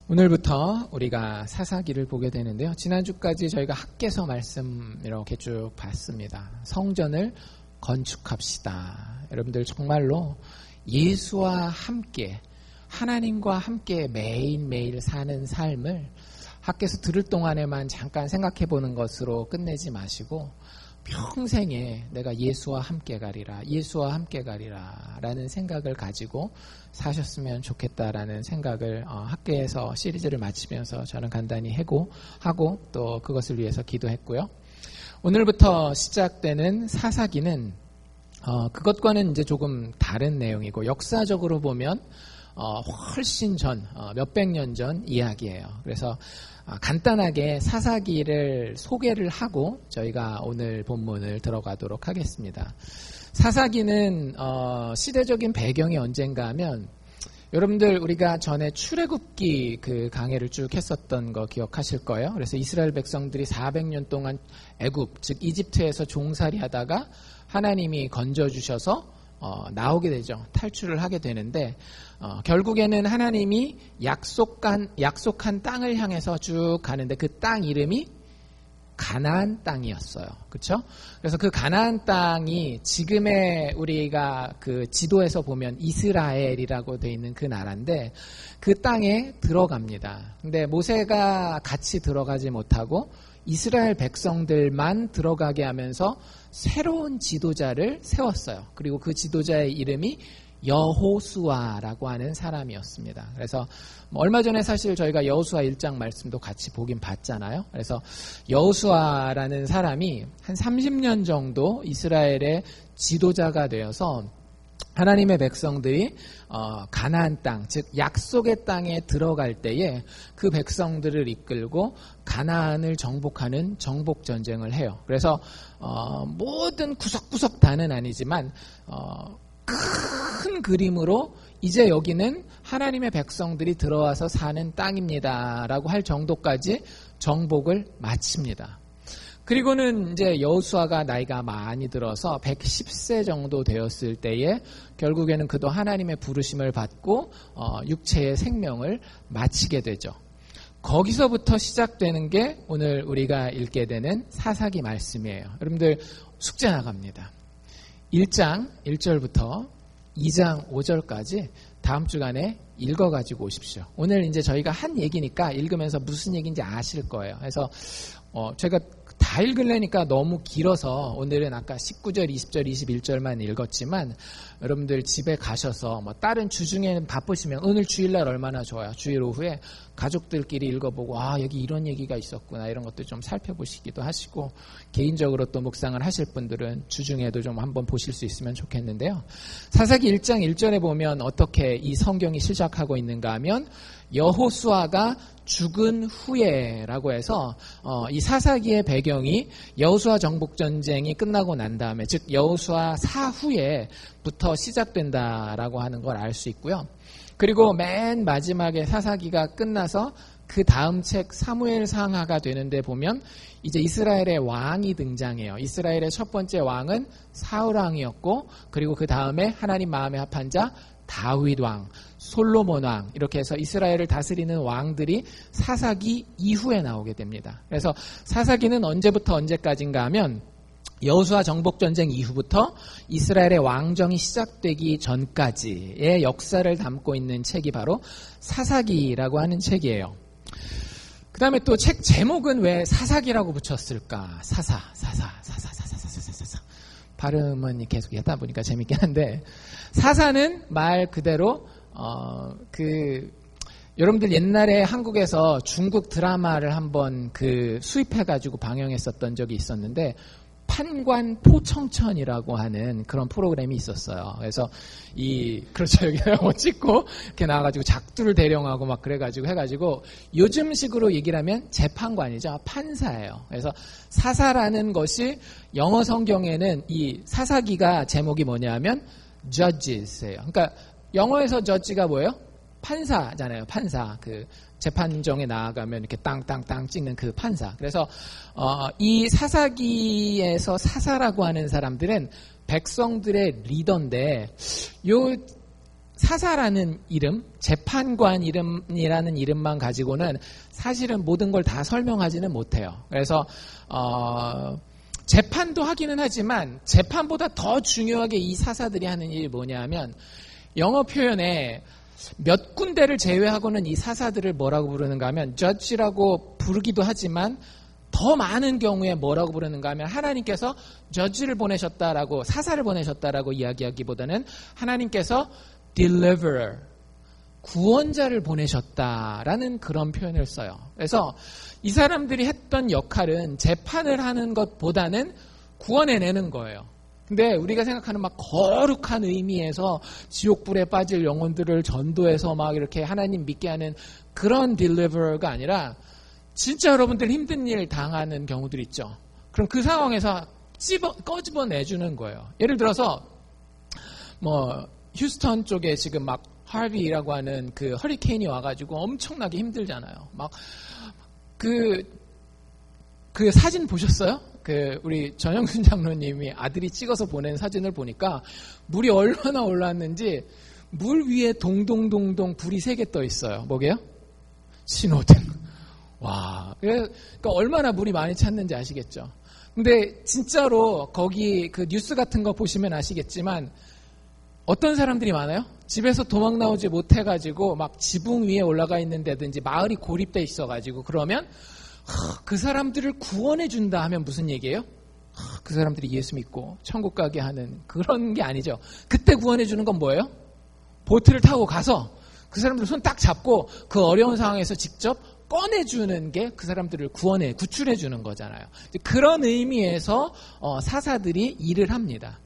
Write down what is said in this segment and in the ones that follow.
오늘부터 우리가 사사기를 보게 되는데요. 지난주까지 저희가 학개서 말씀 이렇게 쭉 봤습니다. 성전을 건축합시다. 여러분들 정말로 예수와 함께 하나님과 함께 매일매일 사는 삶을 학개서 들을 동안에만 잠깐 생각해 보는 것으로 끝내지 마시고 평생에 내가 예수와 함께 가리라, 예수와 함께 가리라 라는 생각을 가지고 사셨으면 좋겠다라는 생각을 학교에서 시리즈를 마치면서 저는 간단히 하고 또 그것을 위해서 기도했고요. 오늘부터 시작되는 사사기는 그것과는 이제 조금 다른 내용이고 역사적으로 보면 훨씬 전, 몇백 년 전 이야기예요. 그래서 간단하게 사사기를 소개를 하고 저희가 오늘 본문을 들어가도록 하겠습니다. 사사기는 시대적인 배경이 언젠가 하면 여러분들 우리가 전에 출애굽기 그 강해를 쭉 했었던 거 기억하실 거예요. 그래서 이스라엘 백성들이 400년 동안 애굽, 즉 이집트에서 종살이 하다가 하나님이 건져주셔서 나오게 되죠. 탈출을 하게 되는데 결국에는 하나님이 약속한 땅을 향해서 쭉 가는데 그 땅 이름이 가나안 땅이었어요. 그렇죠? 그래서 그 가나안 땅이 지금의 우리가 그 지도에서 보면 이스라엘이라고 돼 있는 그 나라인데 그 땅에 들어갑니다. 근데 모세가 같이 들어가지 못하고 이스라엘 백성들만 들어가게 하면서 새로운 지도자를 세웠어요. 그리고 그 지도자의 이름이 여호수아라고 하는 사람이었습니다. 그래서 얼마 전에 사실 저희가 여호수아 1장 말씀도 같이 보긴 봤잖아요. 그래서 여호수아라는 사람이 한 30년 정도 이스라엘의 지도자가 되어서 하나님의 백성들이 가나안 땅, 즉 약속의 땅에 들어갈 때에 그 백성들을 이끌고 가나안을 정복하는 정복 전쟁을 해요. 그래서 모든 구석구석 다는 아니지만 큰 그림으로 이제 여기는 하나님의 백성들이 들어와서 사는 땅입니다라고 할 정도까지 정복을 마칩니다. 그리고는 이제 여호수아가 나이가 많이 들어서 110세 정도 되었을 때에 결국에는 그도 하나님의 부르심을 받고 육체의 생명을 마치게 되죠. 거기서부터 시작되는 게 오늘 우리가 읽게 되는 사사기 말씀이에요. 여러분들 숙제 나갑니다. 1장 1절부터 2장 5절까지 다음 주간에 읽어가지고 오십시오. 오늘 이제 저희가 한 얘기니까 읽으면서 무슨 얘기인지 아실 거예요. 그래서 제가 다 읽으려니까 너무 길어서 오늘은 아까 19절, 20절, 21절만 읽었지만 여러분들 집에 가셔서 다른 주중에는 바쁘시면 오늘 주일날 얼마나 좋아요. 주일 오후에 가족들끼리 읽어보고 여기 이런 얘기가 있었구나 이런 것도 좀 살펴보시기도 하시고 개인적으로 또 묵상을 하실 분들은 주중에도 좀 한번 보실 수 있으면 좋겠는데요. 사사기 1장 1절에 보면 어떻게 이 성경이 시작하고 있는가 하면 여호수아가 죽은 후에라고 해서 이 사사기의 배경이 여호수아 정복전쟁이 끝나고 난 다음에 즉 여호수아 사후에부터 시작된다라고 하는 걸 알 수 있고요. 그리고 맨 마지막에 사사기가 끝나서 그 다음 책 사무엘상하가 되는데 보면 이제 이스라엘의 왕이 등장해요. 이스라엘의 첫 번째 왕은 사울 왕이었고 그리고 그 다음에 하나님 마음에 합한 자 다윗 왕, 솔로몬 왕 이렇게 해서 이스라엘을 다스리는 왕들이 사사기 이후에 나오게 됩니다. 그래서 사사기는 언제부터 언제까지인가 하면 여호수아 정복전쟁 이후부터 이스라엘의 왕정이 시작되기 전까지의 역사를 담고 있는 책이 바로 사사기라고 하는 책이에요. 그 다음에 또 책 제목은 왜 사사기라고 붙였을까? 사사. 발음은 계속 하다 보니까 재밌긴 한데 사사는 말 그대로 여러분들 옛날에 한국에서 중국 드라마를 한번 수입해가지고 방영했었던 적이 있었는데 판관 포청천이라고 하는 그런 프로그램이 있었어요. 그래서 그렇죠. 여기 찍고 이렇게 나와가지고 작두를 대령하고 막 그래가지고 해가지고 요즘식으로 얘기를 하면 재판관이죠. 판사예요. 그래서 사사라는 것이 영어 성경에는 이 사사기가 제목이 뭐냐면 judges예요. 그러니까 영어에서 judge가 뭐예요? 판사잖아요. 판사. 재판정에 나아가면 이렇게 땅땅땅 찍는 그 판사. 그래서 이 사사기에서 사사라고 하는 사람들은 백성들의 리더인데 요 사사라는 이름, 재판관 이름이라는 이름만 가지고는 사실은 모든 걸 다 설명하지는 못해요. 그래서 재판도 하기는 하지만 재판보다 더 중요하게 이 사사들이 하는 일이 뭐냐면 영어 표현에 몇 군데를 제외하고는 이 사사들을 뭐라고 부르는가 하면 judge라고 부르기도 하지만 더 많은 경우에 뭐라고 부르는가 하면 하나님께서 judge를 보내셨다라고 사사를 보내셨다라고 이야기하기보다는 하나님께서 deliverer, 구원자를 보내셨다라는 그런 표현을 써요. 그래서 이 사람들이 했던 역할은 재판을 하는 것보다는 구원해내는 거예요. 근데 우리가 생각하는 막 거룩한 의미에서 지옥불에 빠질 영혼들을 전도해서 막 이렇게 하나님 믿게 하는 그런 deliverer가 아니라 진짜 여러분들 힘든 일 당하는 경우들 있죠. 그럼 그 상황에서 꺼집어내주는 거예요. 예를 들어서 뭐 휴스턴 쪽에 지금 막 하비라고 하는 그 허리케인이 와가지고 엄청나게 힘들잖아요. 막 그 사진 보셨어요? 우리 전영순 장로님이 아들이 찍어서 보낸 사진을 보니까 물이 얼마나 올랐는지 물 위에 동동동동 불이 3개 떠 있어요. 뭐게요? 신호등. 와. 그러니까 얼마나 물이 많이 찼는지 아시겠죠? 근데 진짜로 거기 그 뉴스 같은 거 보시면 아시겠지만 어떤 사람들이 많아요? 집에서 도망 나오지 못해가지고 막 지붕 위에 올라가 있는 데든지 마을이 고립돼 있어가지고 그러면 그 사람들을 구원해 준다 하면 무슨 얘기예요? 그 사람들이 예수 믿고 천국 가게 하는 그런 게 아니죠. 그때 구원해 주는 건 뭐예요? 보트를 타고 가서 그 사람들 손 딱 잡고 그 어려운 상황에서 직접 꺼내주는 게 그 사람들을 구출해 주는 거잖아요. 그런 의미에서 사사들이 일을 합니다.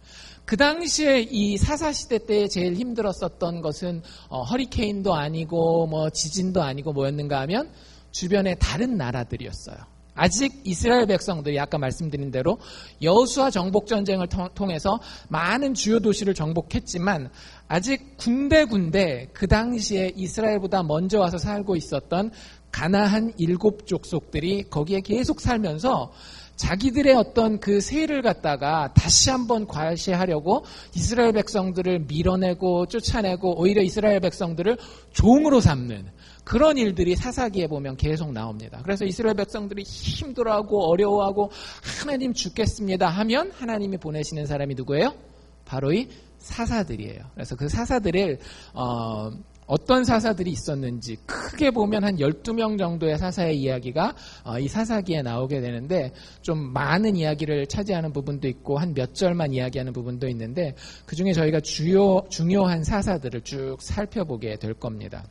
그 당시에 이 사사시대 때 제일 힘들었었던 것은 허리케인도 아니고 뭐 지진도 아니고 뭐였는가 하면 주변의 다른 나라들이었어요. 아직 이스라엘 백성들이 아까 말씀드린 대로 여호수아 정복전쟁을 통해서 많은 주요 도시를 정복했지만 아직 군데군데 그 당시에 이스라엘보다 먼저 와서 살고 있었던 가나안 7족속들이 거기에 계속 살면서 자기들의 어떤 그 세를 갖다가 다시 한번 과시하려고 이스라엘 백성들을 밀어내고 쫓아내고 오히려 이스라엘 백성들을 종으로 삼는 그런 일들이 사사기에 보면 계속 나옵니다. 그래서 이스라엘 백성들이 힘들어하고 어려워하고 하나님 죽겠습니다 하면 하나님이 보내시는 사람이 누구예요? 바로 이 사사들이에요. 그래서 그 사사들을 어떤 사사들이 있었는지 크게 보면 한 12명 정도의 사사의 이야기가 이 사사기에 나오게 되는데 좀 많은 이야기를 차지하는 부분도 있고 한 몇 절만 이야기하는 부분도 있는데 그중에 저희가 중요한 사사들을 쭉 살펴보게 될 겁니다.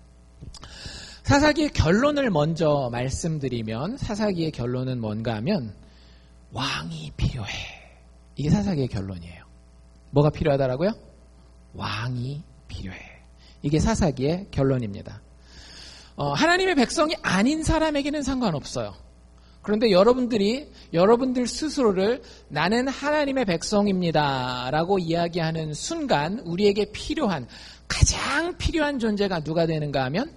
사사기의 결론을 먼저 말씀드리면 사사기의 결론은 뭔가 하면 왕이 필요해. 이게 사사기의 결론이에요. 뭐가 필요하다라고요? 왕이 필요해. 이게 사사기의 결론입니다. 하나님의 백성이 아닌 사람에게는 상관없어요. 그런데 여러분들 스스로를 나는 하나님의 백성입니다 라고 이야기하는 순간 우리에게 가장 필요한 존재가 누가 되는가 하면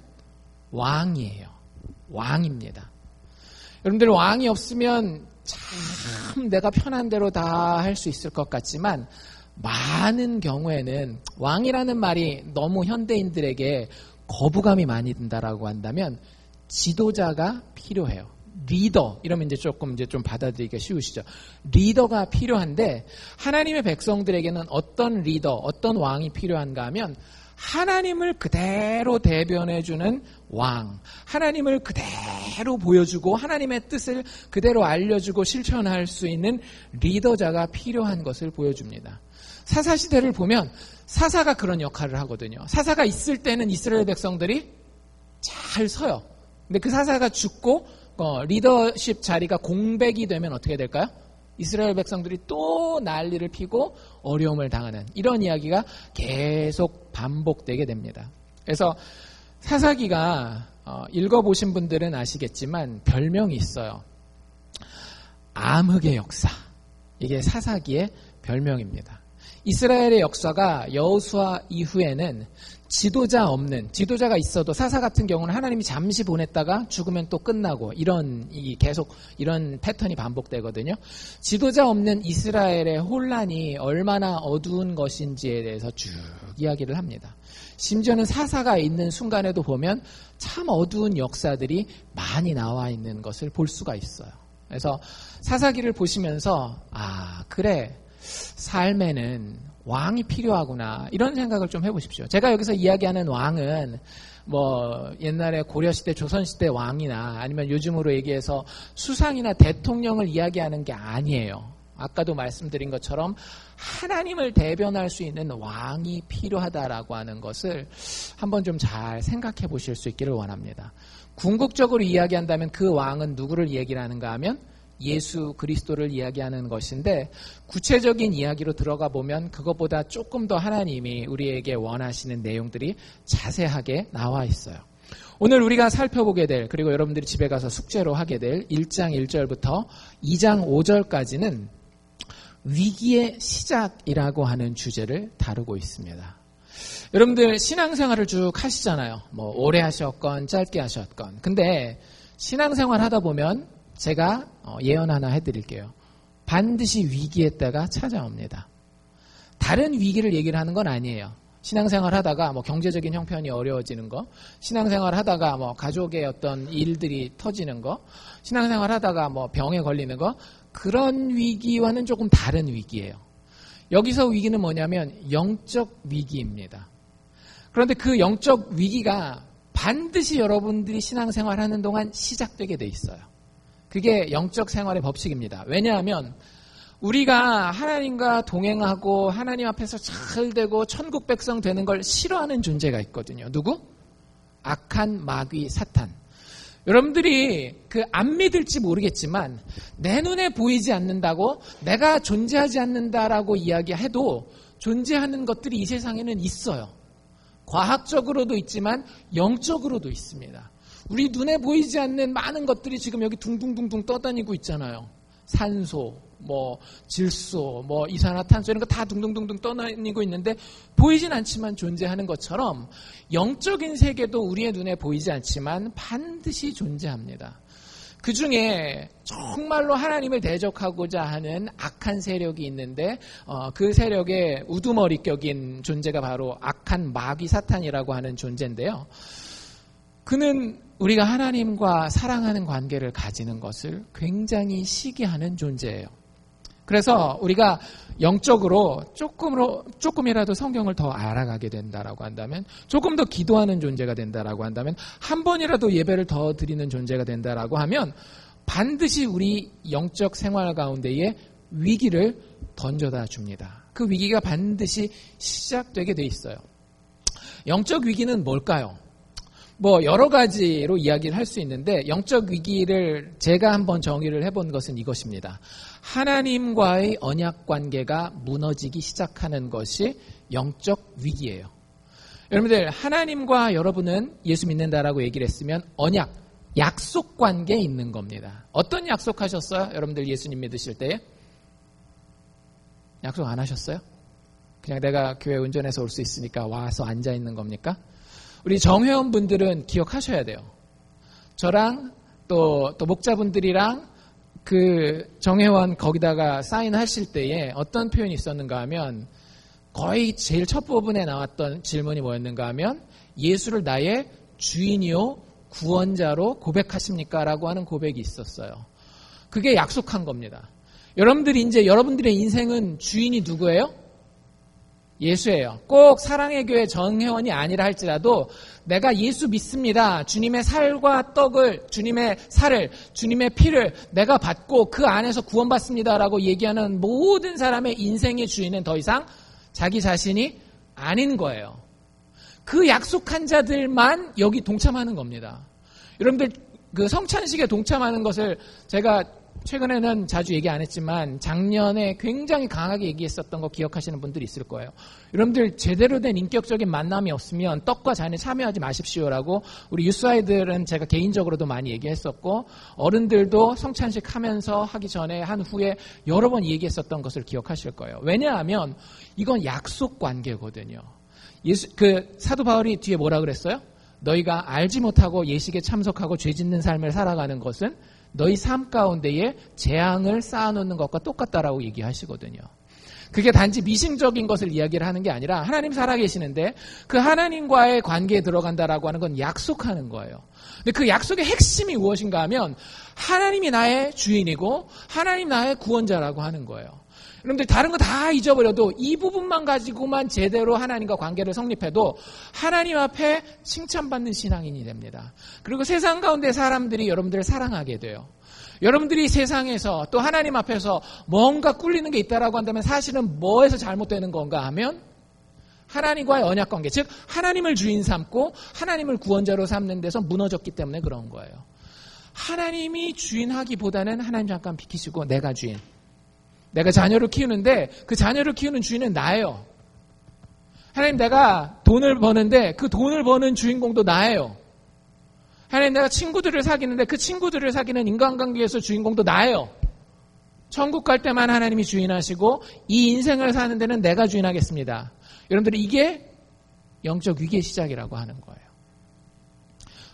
왕이에요. 왕입니다. 여러분들 왕이 없으면 참 내가 편한 대로 다 할 수 있을 것 같지만 많은 경우에는 왕이라는 말이 너무 현대인들에게 거부감이 많이 든다라고 한다면 지도자가 필요해요. 리더 이러면 이제 좀 받아들이기가 쉬우시죠. 리더가 필요한데 하나님의 백성들에게는 어떤 리더, 어떤 왕이 필요한가 하면 하나님을 그대로 대변해주는 왕, 하나님을 그대로 보여주고 하나님의 뜻을 그대로 알려주고 실천할 수 있는 리더자가 필요한 것을 보여줍니다. 사사시대를 보면 사사가 그런 역할을 하거든요. 사사가 있을 때는 이스라엘 백성들이 잘 서요. 근데 그 사사가 죽고 리더십 자리가 공백이 되면 어떻게 될까요? 이스라엘 백성들이 또 난리를 피고 어려움을 당하는 이런 이야기가 계속 반복되게 됩니다. 그래서 사사기가 읽어보신 분들은 아시겠지만 별명이 있어요. 암흑의 역사. 이게 사사기의 별명입니다. 이스라엘의 역사가 여호수아 이후에는 지도자가 있어도 사사 같은 경우는 하나님이 잠시 보냈다가 죽으면 또 끝나고 계속 이런 패턴이 반복되거든요. 지도자 없는 이스라엘의 혼란이 얼마나 어두운 것인지에 대해서 쭉 이야기를 합니다. 심지어는 사사가 있는 순간에도 보면 참 어두운 역사들이 많이 나와 있는 것을 볼 수가 있어요. 그래서 사사기를 보시면서 그래, 삶에는 왕이 필요하구나, 이런 생각을 좀 해보십시오. 제가 여기서 이야기하는 왕은 뭐 옛날에 고려시대, 조선시대 왕이나 아니면 요즘으로 얘기해서 수상이나 대통령을 이야기하는 게 아니에요. 아까도 말씀드린 것처럼 하나님을 대변할 수 있는 왕이 필요하다라고 하는 것을 한번 좀 잘 생각해 보실 수 있기를 원합니다. 궁극적으로 이야기한다면 그 왕은 누구를 얘기를 하는가 하면 예수 그리스도를 이야기하는 것인데, 구체적인 이야기로 들어가 보면 그것보다 조금 더 하나님이 우리에게 원하시는 내용들이 자세하게 나와 있어요. 오늘 우리가 살펴보게 될, 그리고 여러분들이 집에 가서 숙제로 하게 될 1장 1절부터 2장 5절까지는 위기의 시작이라고 하는 주제를 다루고 있습니다. 여러분들 신앙생활을 쭉 하시잖아요. 뭐 오래 하셨건 짧게 하셨건. 근데 신앙생활 하다 보면 제가 예언 하나 해드릴게요. 반드시 위기의 때가 찾아옵니다. 다른 위기를 얘기를 하는 건 아니에요. 신앙생활 하다가 뭐 경제적인 형편이 어려워지는 거, 신앙생활 하다가 뭐 가족의 어떤 일들이 터지는 거, 신앙생활 하다가 뭐 병에 걸리는 거, 그런 위기와는 조금 다른 위기예요. 여기서 위기는 뭐냐면 영적 위기입니다. 그런데 그 영적 위기가 반드시 여러분들이 신앙생활 하는 동안 시작되게 돼 있어요. 그게 영적 생활의 법칙입니다. 왜냐하면 우리가 하나님과 동행하고 하나님 앞에서 잘 되고 천국 백성 되는 걸 싫어하는 존재가 있거든요. 누구? 악한 마귀 사탄. 여러분들이 안 믿을지 모르겠지만 내 눈에 보이지 않는다고, 내가 존재하지 않는다라고 이야기해도 존재하는 것들이 이 세상에는 있어요. 과학적으로도 있지만 영적으로도 있습니다. 우리 눈에 보이지 않는 많은 것들이 지금 여기 둥둥둥둥 떠다니고 있잖아요. 산소, 뭐 질소, 뭐 이산화탄소, 이런 거 다 둥둥둥둥 떠다니고 있는데 보이진 않지만 존재하는 것처럼 영적인 세계도 우리의 눈에 보이지 않지만 반드시 존재합니다. 그 중에 정말로 하나님을 대적하고자 하는 악한 세력이 있는데 그 세력의 우두머리격인 존재가 바로 악한 마귀 사탄이라고 하는 존재인데요. 그는 우리가 하나님과 사랑하는 관계를 가지는 것을 굉장히 시기하는 존재예요. 그래서 우리가 영적으로 조금이라도 성경을 더 알아가게 된다라고 한다면, 조금 더 기도하는 존재가 된다라고 한다면, 한 번이라도 예배를 더 드리는 존재가 된다라고 하면 반드시 우리 영적 생활 가운데에 위기를 던져다 줍니다. 그 위기가 반드시 시작되게 돼 있어요. 영적 위기는 뭘까요? 뭐 여러 가지로 이야기를 할 수 있는데, 영적 위기를 제가 한번 정의를 해본 것은 이것입니다. 하나님과의 언약 관계가 무너지기 시작하는 것이 영적 위기예요. 여러분들, 하나님과 여러분은 예수 믿는다라고 얘기를 했으면 언약, 약속 관계에 있는 겁니다. 어떤 약속 하셨어요? 여러분들 예수님 믿으실 때에? 약속 안 하셨어요? 그냥 내가 교회 운전해서 올 수 있으니까 와서 앉아 있는 겁니까? 우리 정회원분들은 기억하셔야 돼요. 저랑 또 목자분들이랑 그 정회원 거기다가 사인하실 때에 어떤 표현이 있었는가 하면, 거의 제일 첫 부분에 나왔던 질문이 뭐였는가 하면, 예수를 나의 주인이요 구원자로 고백하십니까? 라고 하는 고백이 있었어요. 그게 약속한 겁니다. 여러분들이 이제 여러분들의 인생은 주인이 누구예요? 예수예요. 꼭 사랑의 교회 정회원이 아니라 할지라도 내가 예수 믿습니다. 주님의 살과 떡을, 주님의 살을, 주님의 피를 내가 받고 그 안에서 구원받습니다라고 얘기하는 모든 사람의 인생의 주인은 더 이상 자기 자신이 아닌 거예요. 그 약속한 자들만 여기 동참하는 겁니다. 여러분들 그 성찬식에 동참하는 것을 제가 최근에는 자주 얘기 안 했지만 작년에 굉장히 강하게 얘기했었던 거 기억하시는 분들이 있을 거예요. 여러분들 제대로 된 인격적인 만남이 없으면 떡과 잔에 참여하지 마십시오라고 우리 유스 아이들은 제가 개인적으로도 많이 얘기했었고, 어른들도 성찬식 하면서 하기 전에 한 후에 여러 번 얘기했었던 것을 기억하실 거예요. 왜냐하면 이건 약속 관계거든요. 사도 바울이 뒤에 뭐라 그랬어요? 너희가 알지 못하고 예식에 참석하고 죄 짓는 삶을 살아가는 것은 너희 삶 가운데에 재앙을 쌓아놓는 것과 똑같다라고 얘기하시거든요. 그게 단지 미신적인 것을 이야기를 하는 게 아니라 하나님 살아계시는데 그 하나님과의 관계에 들어간다라고 하는 건 약속하는 거예요. 근데 그 약속의 핵심이 무엇인가 하면 하나님이 나의 주인이고 하나님 나의 구원자라고 하는 거예요. 여러분들 다른 거 다 잊어버려도 이 부분만 가지고만 제대로 하나님과 관계를 성립해도 하나님 앞에 칭찬받는 신앙인이 됩니다. 그리고 세상 가운데 사람들이 여러분들을 사랑하게 돼요. 여러분들이 세상에서 또 하나님 앞에서 뭔가 꿀리는 게 있다라고 한다면 사실은 뭐에서 잘못되는 건가 하면 하나님과의 언약관계, 즉 하나님을 주인 삼고 하나님을 구원자로 삼는 데서 무너졌기 때문에 그런 거예요. 하나님이 주인하기보다는 하나님 잠깐 비키시고 내가 주인. 내가 자녀를 키우는데 그 자녀를 키우는 주인은 나예요. 하나님 내가 돈을 버는데 그 돈을 버는 주인공도 나예요. 하나님 내가 친구들을 사귀는데 그 친구들을 사귀는 인간관계에서 주인공도 나예요. 천국 갈 때만 하나님이 주인하시고 이 인생을 사는 데는 내가 주인하겠습니다. 여러분들 이게 영적 위기의 시작이라고 하는 거예요.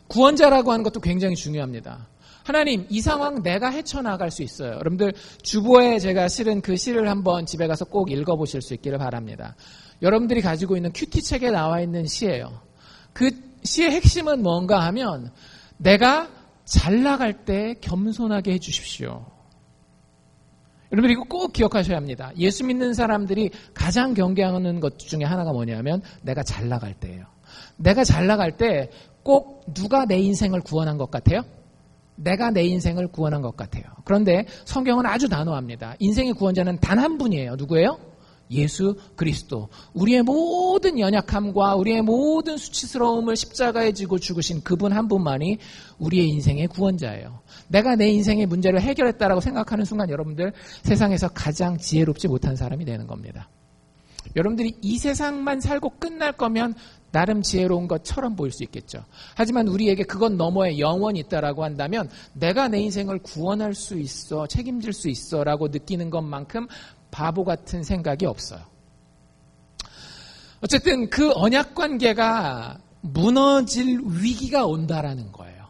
구원자라고 하는 것도 굉장히 중요합니다. 하나님 이 상황 내가 헤쳐나갈 수 있어요. 여러분들 주보에 제가 실은 그 시를 한번 집에 가서 꼭 읽어보실 수 있기를 바랍니다. 여러분들이 가지고 있는 큐티 책에 나와 있는 시예요. 그 시의 핵심은 뭔가 하면 내가 잘 나갈 때 겸손하게 해주십시오. 여러분들 이거 꼭 기억하셔야 합니다. 예수 믿는 사람들이 가장 경계하는 것 중에 하나가 뭐냐면 내가 잘 나갈 때예요. 내가 잘 나갈 때 꼭 누가 내 인생을 구원한 것 같아요? 내가 내 인생을 구원한 것 같아요. 그런데 성경은 아주 단호합니다. 인생의 구원자는 단 한 분이에요. 누구예요? 예수 그리스도. 우리의 모든 연약함과 우리의 모든 수치스러움을 십자가에 지고 죽으신 그분 한 분만이 우리의 인생의 구원자예요. 내가 내 인생의 문제를 해결했다라고 생각하는 순간 여러분들 세상에서 가장 지혜롭지 못한 사람이 되는 겁니다. 여러분들이 이 세상만 살고 끝날 거면 나름 지혜로운 것처럼 보일 수 있겠죠. 하지만 우리에게 그건 너머에 영원이 있다라고 한다면 내가 내 인생을 구원할 수 있어, 책임질 수 있어 라고 느끼는 것만큼 바보 같은 생각이 없어요. 어쨌든 그 언약 관계가 무너질 위기가 온다라는 거예요.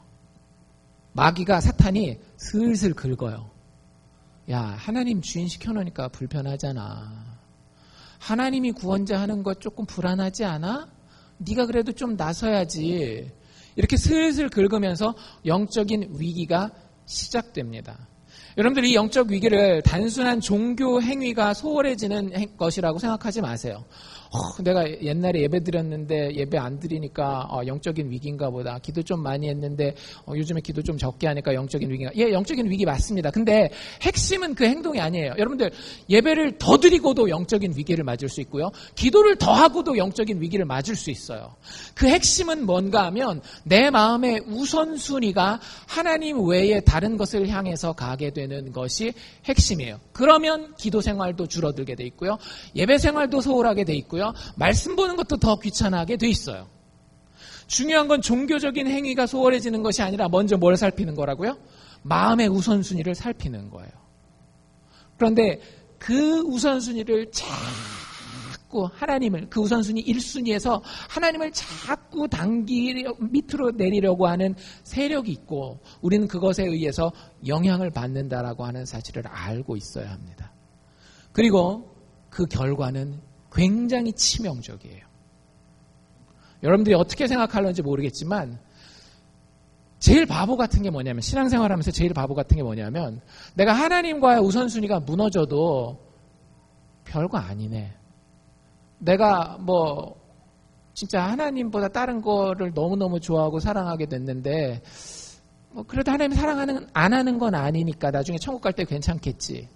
마귀가 사탄이 슬슬 긁어요. 야, 하나님 주인 시켜놓으니까 불편하잖아. 하나님이 구원자 하는 거 조금 불안하지 않아? 네가 그래도 좀 나서야지. 이렇게 슬슬 긁으면서 영적인 위기가 시작됩니다. 여러분들 이 영적 위기를 단순한 종교 행위가 소홀해지는 것이라고 생각하지 마세요. 내가 옛날에 예배 드렸는데 예배 안 드리니까 영적인 위기인가 보다. 기도 좀 많이 했는데 요즘에 기도 좀 적게 하니까 영적인 위기인가. 예, 영적인 위기 맞습니다. 근데 핵심은 그 행동이 아니에요. 여러분들 예배를 더 드리고도 영적인 위기를 맞을 수 있고요. 기도를 더 하고도 영적인 위기를 맞을 수 있어요. 그 핵심은 뭔가 하면 내 마음의 우선순위가 하나님 외에 다른 것을 향해서 가게 되는 것이 핵심이에요. 그러면 기도 생활도 줄어들게 돼 있고요. 예배 생활도 소홀하게 돼 있고요. 말씀 보는 것도 더 귀찮아하게 돼 있어요. 중요한 건 종교적인 행위가 소홀해지는 것이 아니라 먼저 뭘 살피는 거라고요? 마음의 우선순위를 살피는 거예요. 그런데 그 우선순위를 자꾸 하나님을 그 우선순위 1순위에서 하나님을 자꾸 밑으로 내리려고 하는 세력이 있고 우리는 그것에 의해서 영향을 받는다라고 하는 사실을 알고 있어야 합니다. 그리고 그 결과는 굉장히 치명적이에요. 여러분들이 어떻게 생각하는지 모르겠지만 제일 바보 같은 게 뭐냐면 신앙생활하면서 제일 바보 같은 게 뭐냐면 내가 하나님과의 우선순위가 무너져도 별거 아니네. 내가 진짜 하나님보다 다른 거를 너무너무 좋아하고 사랑하게 됐는데 그래도 하나님 안 하는 건 아니니까 나중에 천국 갈 때 괜찮겠지.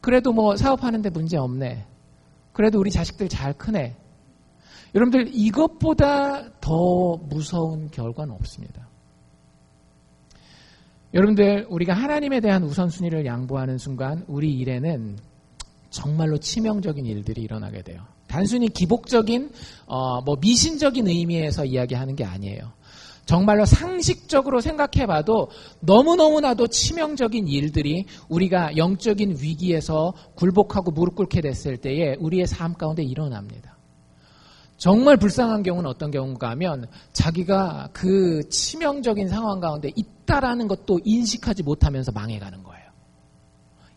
그래도 사업하는데 문제 없네. 그래도 우리 자식들 잘 크네. 여러분들 이것보다 더 무서운 결과는 없습니다. 여러분들 우리가 하나님에 대한 우선순위를 양보하는 순간 우리 일에는 정말로 치명적인 일들이 일어나게 돼요. 단순히 기복적인 미신적인 의미에서 이야기하는 게 아니에요. 정말로 상식적으로 생각해봐도 너무너무나도 치명적인 일들이 우리가 영적인 위기에서 굴복하고 무릎 꿇게 됐을 때에 우리의 삶 가운데 일어납니다. 정말 불쌍한 경우는 어떤 경우인가 하면 자기가 그 치명적인 상황 가운데 있다라는 것도 인식하지 못하면서 망해가는 거예요.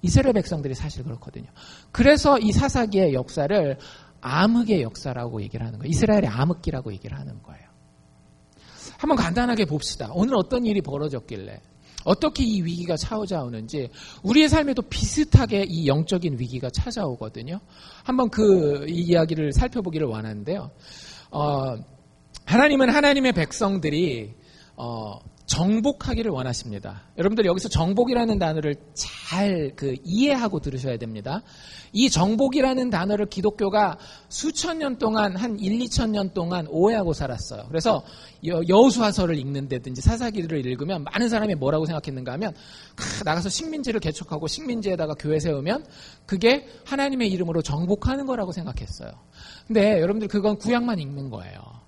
이스라엘 백성들이 사실 그렇거든요. 그래서 이 사사기의 역사를 암흑의 역사라고 얘기를 하는 거예요. 이스라엘의 암흑기라고 얘기를 하는 거예요. 한번 간단하게 봅시다. 오늘 어떤 일이 벌어졌길래 어떻게 이 위기가 찾아오는지 우리의 삶에도 비슷하게 이 영적인 위기가 찾아오거든요. 한번 그 이야기를 살펴보기를 원하는데요. 하나님은 하나님의 백성들이 정복하기를 원하십니다. 여러분들 여기서 정복이라는 단어를 잘 이해하고 들으셔야 됩니다. 이 정복이라는 단어를 기독교가 수천 년 동안 한 1, 2천 년 동안 오해하고 살았어요. 그래서 여호수아서를 읽는다든지 사사기를 읽으면 많은 사람이 뭐라고 생각했는가 하면 나가서 식민지를 개척하고 식민지에다가 교회 세우면 그게 하나님의 이름으로 정복하는 거라고 생각했어요. 근데 여러분들 그건 구약만 읽는 거예요.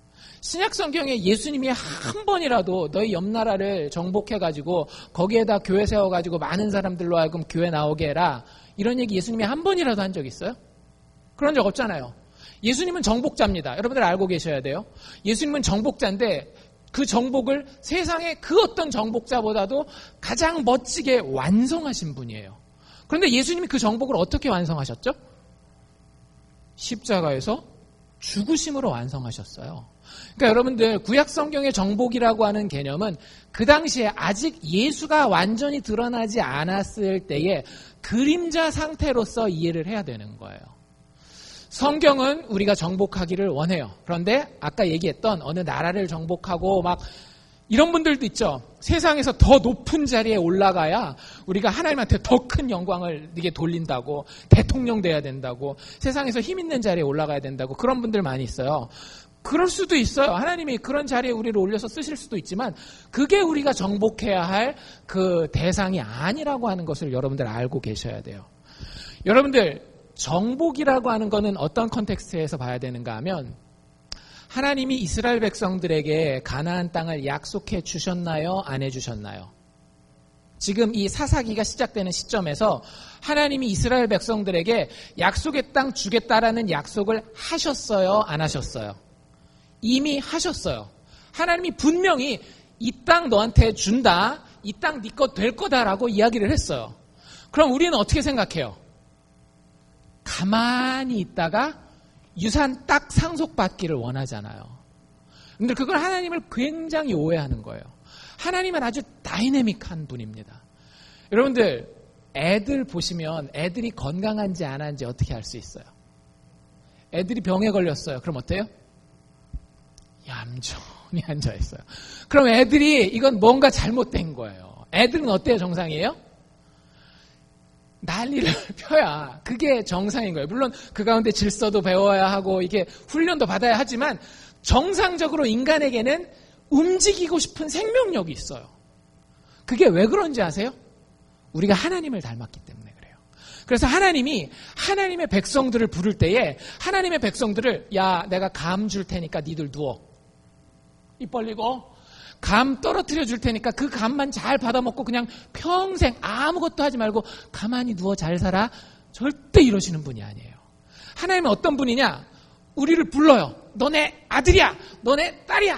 신약 성경에 예수님이 한 번이라도 너희 옆나라를 정복해가지고 거기에다 교회 세워가지고 많은 사람들로 하여금 교회 나오게 해라. 이런 얘기 예수님이 한 번이라도 한 적 있어요? 그런 적 없잖아요. 예수님은 정복자입니다. 여러분들 알고 계셔야 돼요. 예수님은 정복자인데 그 정복을 세상의 그 어떤 정복자보다도 가장 멋지게 완성하신 분이에요. 그런데 예수님이 그 정복을 어떻게 완성하셨죠? 십자가에서 죽으심으로 완성하셨어요. 그러니까 여러분들 구약 성경의 정복이라고 하는 개념은 그 당시에 아직 예수가 완전히 드러나지 않았을 때의 그림자 상태로서 이해를 해야 되는 거예요. 성경은 우리가 정복하기를 원해요. 그런데 아까 얘기했던 어느 나라를 정복하고 막 이런 분들도 있죠. 세상에서 더 높은 자리에 올라가야 우리가 하나님한테 더 큰 영광을 이게 돌린다고, 대통령 돼야 된다고, 세상에서 힘 있는 자리에 올라가야 된다고, 그런 분들 많이 있어요. 그럴 수도 있어요. 하나님이 그런 자리에 우리를 올려서 쓰실 수도 있지만 그게 우리가 정복해야 할 그 대상이 아니라고 하는 것을 여러분들 알고 계셔야 돼요. 여러분들 정복이라고 하는 거는 어떤 컨텍스트에서 봐야 되는가 하면 하나님이 이스라엘 백성들에게 가나안 땅을 약속해 주셨나요? 안 해주셨나요? 지금 이 사사기가 시작되는 시점에서 하나님이 이스라엘 백성들에게 약속의 땅 주겠다라는 약속을 하셨어요? 안 하셨어요? 이미 하셨어요. 하나님이 분명히 이 땅 너한테 준다. 이 땅 네 것 될 거다라고 이야기를 했어요. 그럼 우리는 어떻게 생각해요? 가만히 있다가 유산 딱 상속받기를 원하잖아요. 근데 그걸 하나님을 굉장히 오해하는 거예요. 하나님은 아주 다이내믹한 분입니다. 여러분들 애들 보시면 애들이 건강한지 안 한지 어떻게 알 수 있어요? 애들이 병에 걸렸어요. 그럼 어때요? 얌전히 앉아있어요. 그럼 애들이 이건 뭔가 잘못된 거예요. 애들은 어때요? 정상이에요? 난리를 펴야 그게 정상인 거예요. 물론 그 가운데 질서도 배워야 하고 이게 훈련도 받아야 하지만 정상적으로 인간에게는 움직이고 싶은 생명력이 있어요. 그게 왜 그런지 아세요? 우리가 하나님을 닮았기 때문에 그래요. 그래서 하나님이 하나님의 백성들을 부를 때에 하나님의 백성들을 야 내가 감 줄 테니까 니들 누워. 입 벌리고 감 떨어뜨려 줄 테니까 그 감만 잘 받아먹고 그냥 평생 아무것도 하지 말고 가만히 누워 잘 살아. 절대 이러시는 분이 아니에요. 하나님은 어떤 분이냐? 우리를 불러요. 너네 아들이야. 너네 딸이야.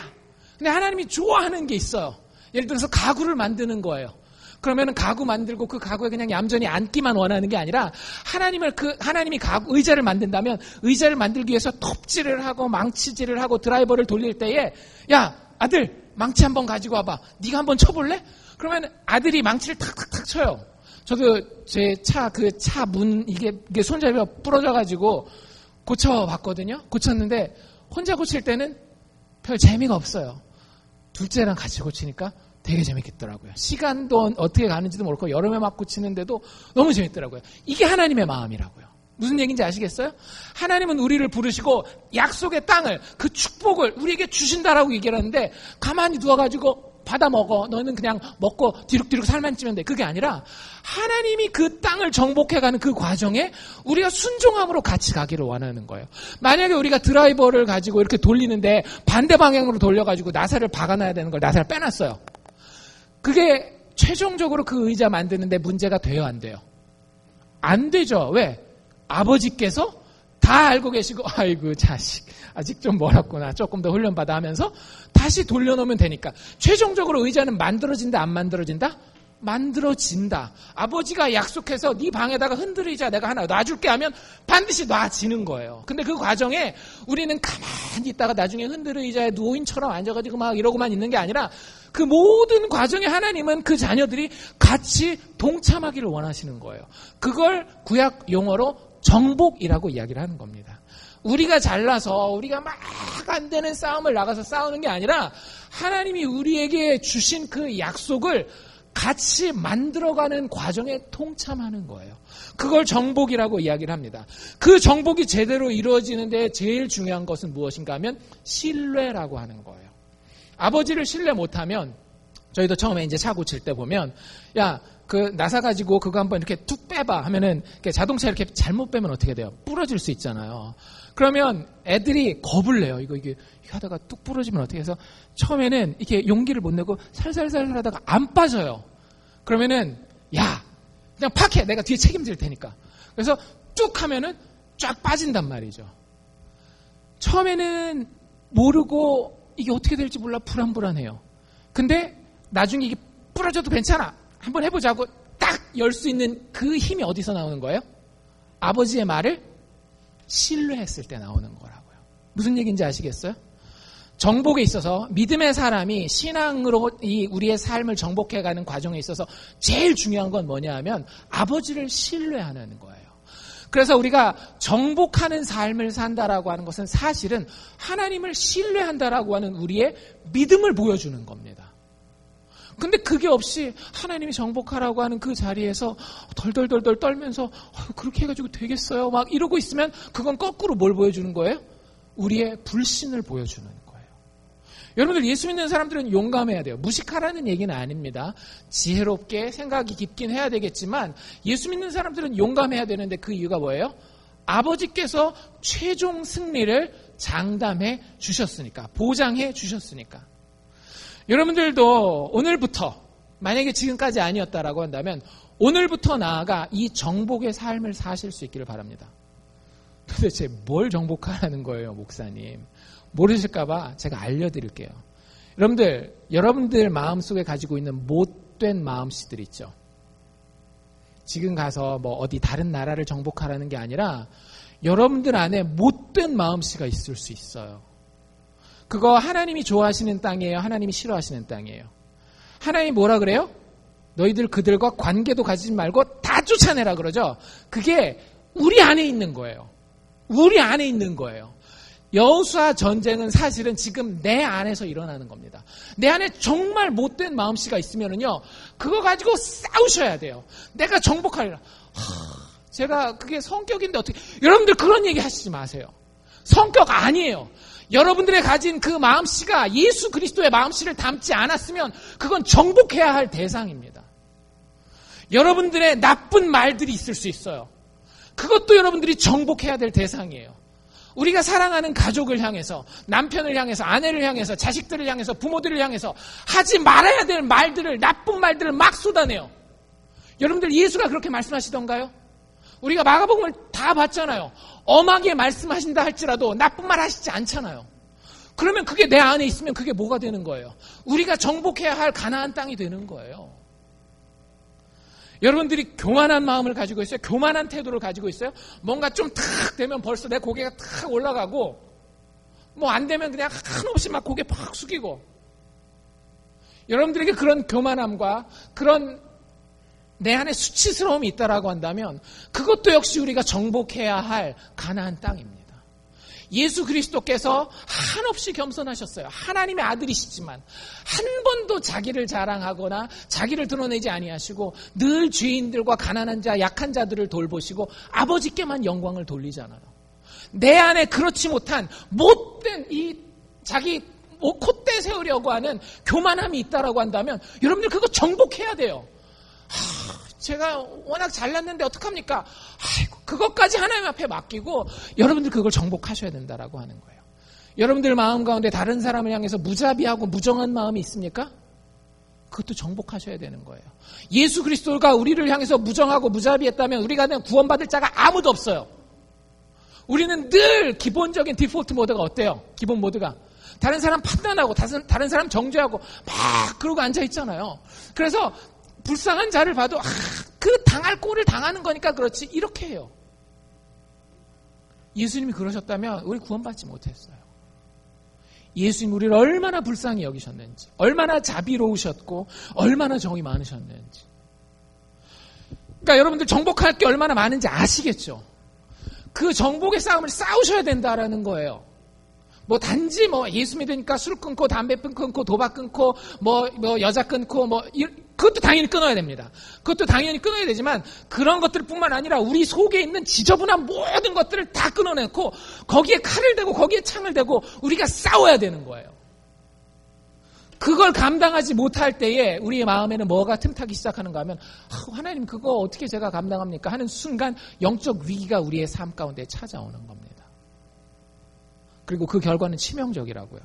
근데 하나님이 좋아하는 게 있어요. 예를 들어서 가구를 만드는 거예요. 그러면은 가구 만들고 그 가구에 그냥 얌전히 앉기만 원하는 게 아니라 하나님이 가구 의자를 만든다면 의자를 만들기 위해서 톱질을 하고 망치질을 하고 드라이버를 돌릴 때에 야 아들 망치 한번 가지고 와봐. 네가 한번 쳐볼래? 그러면 아들이 망치를 탁탁탁 쳐요. 저도 제 차 문 이게 손잡이가 부러져가지고 고쳐봤거든요. 고쳤는데 혼자 고칠 때는 별 재미가 없어요. 둘째랑 같이 고치니까 되게 재밌겠더라고요. 시간도 어떻게 가는지도 모르고 여름에 막 고치는데도 너무 재밌더라고요. 이게 하나님의 마음이라고요. 무슨 얘기인지 아시겠어요? 하나님은 우리를 부르시고 약속의 땅을 그 축복을 우리에게 주신다라고 얘기를 하는데 가만히 누워가지고 받아 먹어. 너는 그냥 먹고 뒤룩뒤룩 살만 찌면 돼. 그게 아니라 하나님이 그 땅을 정복해가는 그 과정에 우리가 순종함으로 같이 가기를 원하는 거예요. 만약에 우리가 드라이버를 가지고 이렇게 돌리는데 반대 방향으로 돌려가지고 나사를 박아놔야 되는 걸 나사를 빼놨어요. 그게 최종적으로 그 의자 만드는데 문제가 돼요, 안 돼요? 안 되죠. 왜? 아버지께서 다 알고 계시고 아이고 자식 아직 좀 멀었구나 조금 더 훈련받아 하면서 다시 돌려놓으면 되니까 최종적으로 의자는 만들어진다 안 만들어진다? 만들어진다. 아버지가 약속해서 네 방에다가 흔들의자 내가 하나 놔줄게 하면 반드시 놔지는 거예요. 근데 그 과정에 우리는 가만히 있다가 나중에 흔들의자에 노인처럼 앉아가지고 막 이러고만 있는 게 아니라 그 모든 과정에 하나님은 그 자녀들이 같이 동참하기를 원하시는 거예요. 그걸 구약 용어로 정복이라고 이야기를 하는 겁니다. 우리가 잘나서 우리가 막 안 되는 싸움을 나가서 싸우는 게 아니라 하나님이 우리에게 주신 그 약속을 같이 만들어가는 과정에 동참하는 거예요. 그걸 정복이라고 이야기를 합니다. 그 정복이 제대로 이루어지는데 제일 중요한 것은 무엇인가 하면 신뢰라고 하는 거예요. 아버지를 신뢰 못하면 저희도 처음에 이제 차 고칠 때 보면 야, 그 나사 가지고 그거 한번 이렇게 툭 빼봐 하면은 자동차 이렇게 잘못 빼면 어떻게 돼요? 부러질 수 있잖아요. 그러면 애들이 겁을 내요. 이게 하다가 뚝 부러지면 어떻게 해서 처음에는 이렇게 용기를 못 내고 살살살 하다가 안 빠져요. 그러면은 야, 그냥 팍해. 내가 뒤에 책임질 테니까. 그래서 쭉 하면은 쫙 빠진단 말이죠. 처음에는 모르고 이게 어떻게 될지 몰라 불안해요. 근데 나중에 이게 부러져도 괜찮아. 한번 해보자고 딱 열 수 있는 그 힘이 어디서 나오는 거예요? 아버지의 말을 신뢰했을 때 나오는 거라고요. 무슨 얘기인지 아시겠어요? 정복에 있어서 믿음의 사람이 신앙으로 우리의 삶을 정복해가는 과정에 있어서 제일 중요한 건 뭐냐 하면 아버지를 신뢰하는 거예요. 그래서 우리가 정복하는 삶을 산다라고 하는 것은 사실은 하나님을 신뢰한다라고 하는 우리의 믿음을 보여주는 겁니다. 근데 그게 없이 하나님이 정복하라고 하는 그 자리에서 덜덜덜 떨면서 그렇게 해가지고 되겠어요? 막 이러고 있으면 그건 거꾸로 뭘 보여주는 거예요? 우리의 불신을 보여주는 거예요. 여러분들 예수 믿는 사람들은 용감해야 돼요. 무식하라는 얘기는 아닙니다. 지혜롭게 생각이 깊긴 해야 되겠지만 예수 믿는 사람들은 용감해야 되는데 그 이유가 뭐예요? 아버지께서 최종 승리를 장담해 주셨으니까, 보장해 주셨으니까. 여러분들도 오늘부터 만약에 지금까지 아니었다라고 한다면 오늘부터 나아가 이 정복의 삶을 사실 수 있기를 바랍니다. 도대체 뭘 정복하라는 거예요, 목사님? 모르실까봐 제가 알려드릴게요. 여러분들 마음속에 가지고 있는 못된 마음씨들 있죠. 지금 가서 뭐 어디 다른 나라를 정복하라는 게 아니라 여러분들 안에 못된 마음씨가 있을 수 있어요. 그거 하나님이 좋아하시는 땅이에요? 하나님이 싫어하시는 땅이에요? 하나님이 뭐라 그래요? 너희들 그들과 관계도 가지지 말고 다 쫓아내라 그러죠? 그게 우리 안에 있는 거예요. 우리 안에 있는 거예요. 여호수아 전쟁은 사실은 지금 내 안에서 일어나는 겁니다. 내 안에 정말 못된 마음씨가 있으면은요, 그거 가지고 싸우셔야 돼요. 내가 정복하리라. 제가 그게 성격인데 어떻게, 여러분들 그런 얘기 하시지 마세요. 성격 아니에요. 여러분들의 가진 그 마음씨가 예수 그리스도의 마음씨를 담지 않았으면 그건 정복해야 할 대상입니다. 여러분들의 나쁜 말들이 있을 수 있어요. 그것도 여러분들이 정복해야 될 대상이에요. 우리가 사랑하는 가족을 향해서, 남편을 향해서, 아내를 향해서, 자식들을 향해서, 부모들을 향해서 하지 말아야 될 말들을, 나쁜 말들을 막 쏟아내요. 여러분들 예수가 그렇게 말씀하시던가요? 우리가 마가복음을 다 봤잖아요. 엄하게 말씀하신다 할지라도 나쁜 말 하시지 않잖아요. 그러면 그게 내 안에 있으면 그게 뭐가 되는 거예요? 우리가 정복해야 할 가나안 땅이 되는 거예요. 여러분들이 교만한 마음을 가지고 있어요? 교만한 태도를 가지고 있어요? 뭔가 좀 탁 되면 벌써 내 고개가 탁 올라가고, 뭐 안 되면 그냥 한없이 막 고개 팍 숙이고. 여러분들에게 그런 교만함과 그런 내 안에 수치스러움이 있다라고 한다면 그것도 역시 우리가 정복해야 할 가나안 땅입니다. 예수 그리스도께서 한없이 겸손하셨어요. 하나님의 아들이시지만 한 번도 자기를 자랑하거나 자기를 드러내지 아니하시고 늘 죄인들과 가난한 자, 약한 자들을 돌보시고 아버지께만 영광을 돌리잖아요. 내 안에 그렇지 못한 못된 이 자기 콧대 세우려고 하는 교만함이 있다라고 한다면 여러분들 그거 정복해야 돼요. 제가 워낙 잘났는데 어떡합니까? 아이고, 그것까지 하나님 앞에 맡기고 여러분들 그걸 정복하셔야 된다라고 하는 거예요. 여러분들 마음 가운데 다른 사람을 향해서 무자비하고 무정한 마음이 있습니까? 그것도 정복하셔야 되는 거예요. 예수 그리스도가 우리를 향해서 무정하고 무자비했다면 우리가 구원받을 자가 아무도 없어요. 우리는 늘 기본적인 디폴트 모드가 어때요? 기본 모드가 다른 사람 판단하고 다른 사람 정죄하고 막 그러고 앉아있잖아요. 그래서 불쌍한 자를 봐도 그 당할 꼴을 당하는 거니까 그렇지 이렇게 해요. 예수님이 그러셨다면 우리 구원받지 못했어요. 예수님 우리를 얼마나 불쌍히 여기셨는지, 얼마나 자비로우셨고 얼마나 정이 많으셨는지. 그러니까 여러분들 정복할 게 얼마나 많은지 아시겠죠? 그 정복의 싸움을 싸우셔야 된다라는 거예요. 뭐 단지 뭐 예수 믿으니까 술 끊고 담배 끊고 도박 끊고 뭐 여자 끊고 그것도 당연히 끊어야 됩니다. 그것도 당연히 끊어야 되지만 그런 것들뿐만 아니라 우리 속에 있는 지저분한 모든 것들을 다 끊어내고 거기에 칼을 대고 거기에 창을 대고 우리가 싸워야 되는 거예요. 그걸 감당하지 못할 때에 우리의 마음에는 뭐가 틈타기 시작하는가 하면 하나님 그거 어떻게 제가 감당합니까? 하는 순간 영적 위기가 우리의 삶 가운데 찾아오는 겁니다. 그리고 그 결과는 치명적이라고요.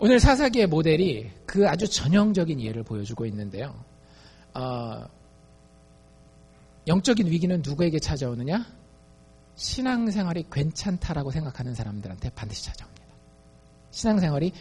오늘 사사기의 모델이 그 아주 전형적인 예를 보여주고 있는데요. 영적인 위기는 누구에게 찾아오느냐? 신앙생활이 괜찮다라고 생각하는 사람들한테 반드시 찾아옵니다. 신앙생활이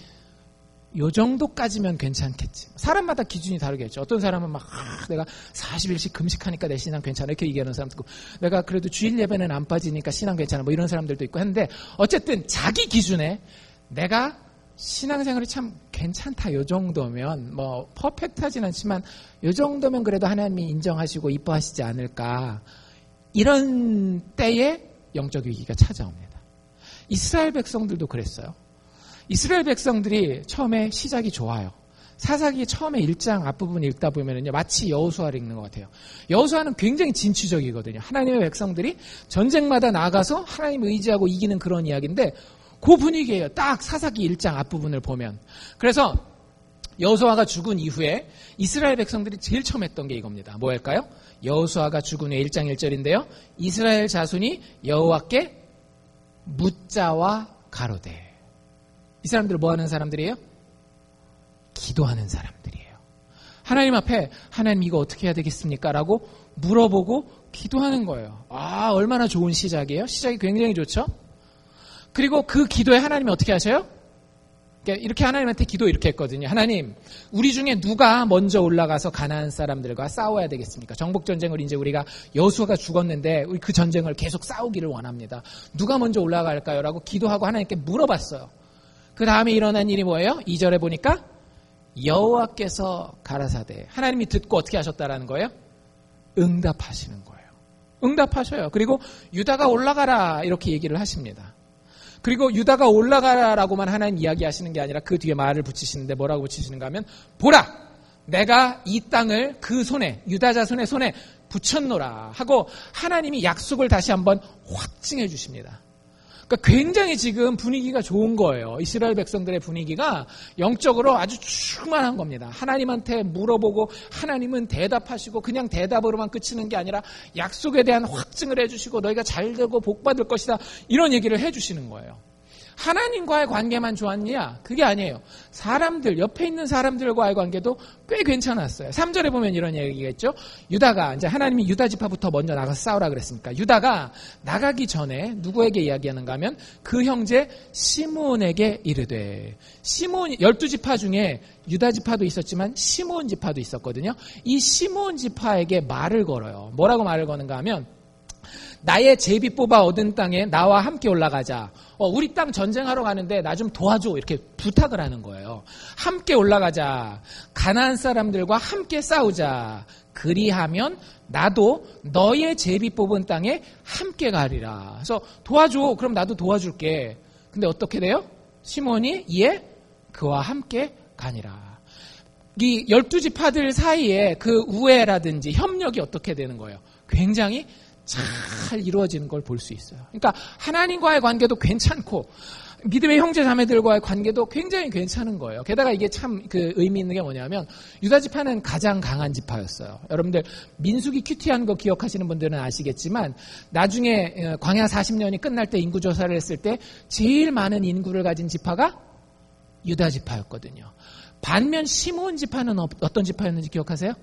요 정도까지면 괜찮겠지. 사람마다 기준이 다르겠죠. 어떤 사람은 막 내가 40일씩 금식하니까 내 신앙 괜찮아 이렇게 얘기하는 사람도 있고, 내가 그래도 주일 예배는 안 빠지니까 신앙 괜찮아 뭐 이런 사람들도 있고 했는데, 어쨌든 자기 기준에 내가 신앙생활이 참 괜찮다 요 정도면, 뭐 퍼펙트하진 않지만 요 정도면 그래도 하나님이 인정하시고 이뻐하시지 않을까, 이런 때에 영적 위기가 찾아옵니다. 이스라엘 백성들도 그랬어요. 이스라엘 백성들이 처음에 시작이 좋아요. 사사기 처음에 1장 앞부분 읽다 보면은요, 마치 여호수아를 읽는 것 같아요. 여호수아는 굉장히 진취적이거든요. 하나님의 백성들이 전쟁마다 나가서 하나님 의지하고 이기는 그런 이야기인데, 그 분위기예요. 딱 사사기 1장 앞부분을 보면. 그래서 여호수아가 죽은 이후에 이스라엘 백성들이 제일 처음 했던 게 이겁니다. 뭐일까요? 여호수아가 죽은 후에 1장 1절인데요. 이스라엘 자손이 여호와께 묻자와 가로되. 이 사람들은 뭐 하는 사람들이에요? 기도하는 사람들이에요. 하나님 앞에 하나님 이거 어떻게 해야 되겠습니까? 라고 물어보고 기도하는 거예요. 얼마나 좋은 시작이에요? 시작이 굉장히 좋죠? 그리고 그 기도에 하나님이 어떻게 하셔요? 이렇게 하나님한테 기도 이렇게 했거든요. 하나님, 우리 중에 누가 먼저 올라가서 가나안 사람들과 싸워야 되겠습니까? 정복전쟁을 이제 우리가 여호수아가 죽었는데 우리 그 전쟁을 계속 싸우기를 원합니다. 누가 먼저 올라갈까요? 라고 기도하고 하나님께 물어봤어요. 그 다음에 일어난 일이 뭐예요? 2절에 보니까 여호와께서 가라사대. 하나님이 듣고 어떻게 하셨다라는 거예요? 응답하시는 거예요. 응답하셔요. 그리고 유다가 올라가라 이렇게 얘기를 하십니다. 그리고 유다가 올라가라라고만 하나님 이야기하시는 게 아니라 그 뒤에 말을 붙이시는데 뭐라고 붙이시는가 하면, 보라! 내가 이 땅을 그 손에, 유다 자손의 손에 붙였노라 하고 하나님이 약속을 다시 한번 확증해 주십니다. 그러니까 굉장히 지금 분위기가 좋은 거예요. 이스라엘 백성들의 분위기가 영적으로 아주 충만한 겁니다. 하나님한테 물어보고 하나님은 대답하시고 그냥 대답으로만 그치는 게 아니라 약속에 대한 확증을 해주시고 너희가 잘 되고 복 받을 것이다 이런 얘기를 해주시는 거예요. 하나님과의 관계만 좋았냐? 그게 아니에요. 사람들, 옆에 있는 사람들과의 관계도 꽤 괜찮았어요. 3절에 보면 이런 얘기가 있죠. 유다가, 이제 하나님이 유다 지파부터 먼저 나가서 싸우라 그랬으니까 유다가 나가기 전에 누구에게 이야기하는가 하면 그 형제 시므온에게 이르되. 시므온, 12지파 중에 유다 지파도 있었지만 시므온 지파도 있었거든요. 이 시므온 지파에게 말을 걸어요. 뭐라고 말을 거는가 하면, 나의 제비 뽑아 얻은 땅에 나와 함께 올라가자. 우리 땅 전쟁하러 가는데 나 좀 도와줘. 이렇게 부탁을 하는 거예요. 함께 올라가자. 가나안 사람들과 함께 싸우자. 그리하면 나도 너의 제비 뽑은 땅에 함께 가리라. 그래서 도와줘. 그럼 나도 도와줄게. 근데 어떻게 돼요? 시몬이 이에 그와 함께 가니라. 이 12지파들 사이에 그 우애라든지 협력이 어떻게 되는 거예요? 굉장히 잘 이루어지는 걸 볼 수 있어요. 그러니까 하나님과의 관계도 괜찮고 믿음의 형제 자매들과의 관계도 굉장히 괜찮은 거예요. 게다가 이게 참 그 의미 있는 게 뭐냐면, 유다 지파는 가장 강한 지파였어요. 여러분들 민수기 큐티한 거 기억하시는 분들은 아시겠지만, 나중에 광야 40년이 끝날 때 인구 조사를 했을 때 제일 많은 인구를 가진 지파가 유다 지파였거든요. 반면 시므온 지파는 어떤 지파였는지 기억하세요?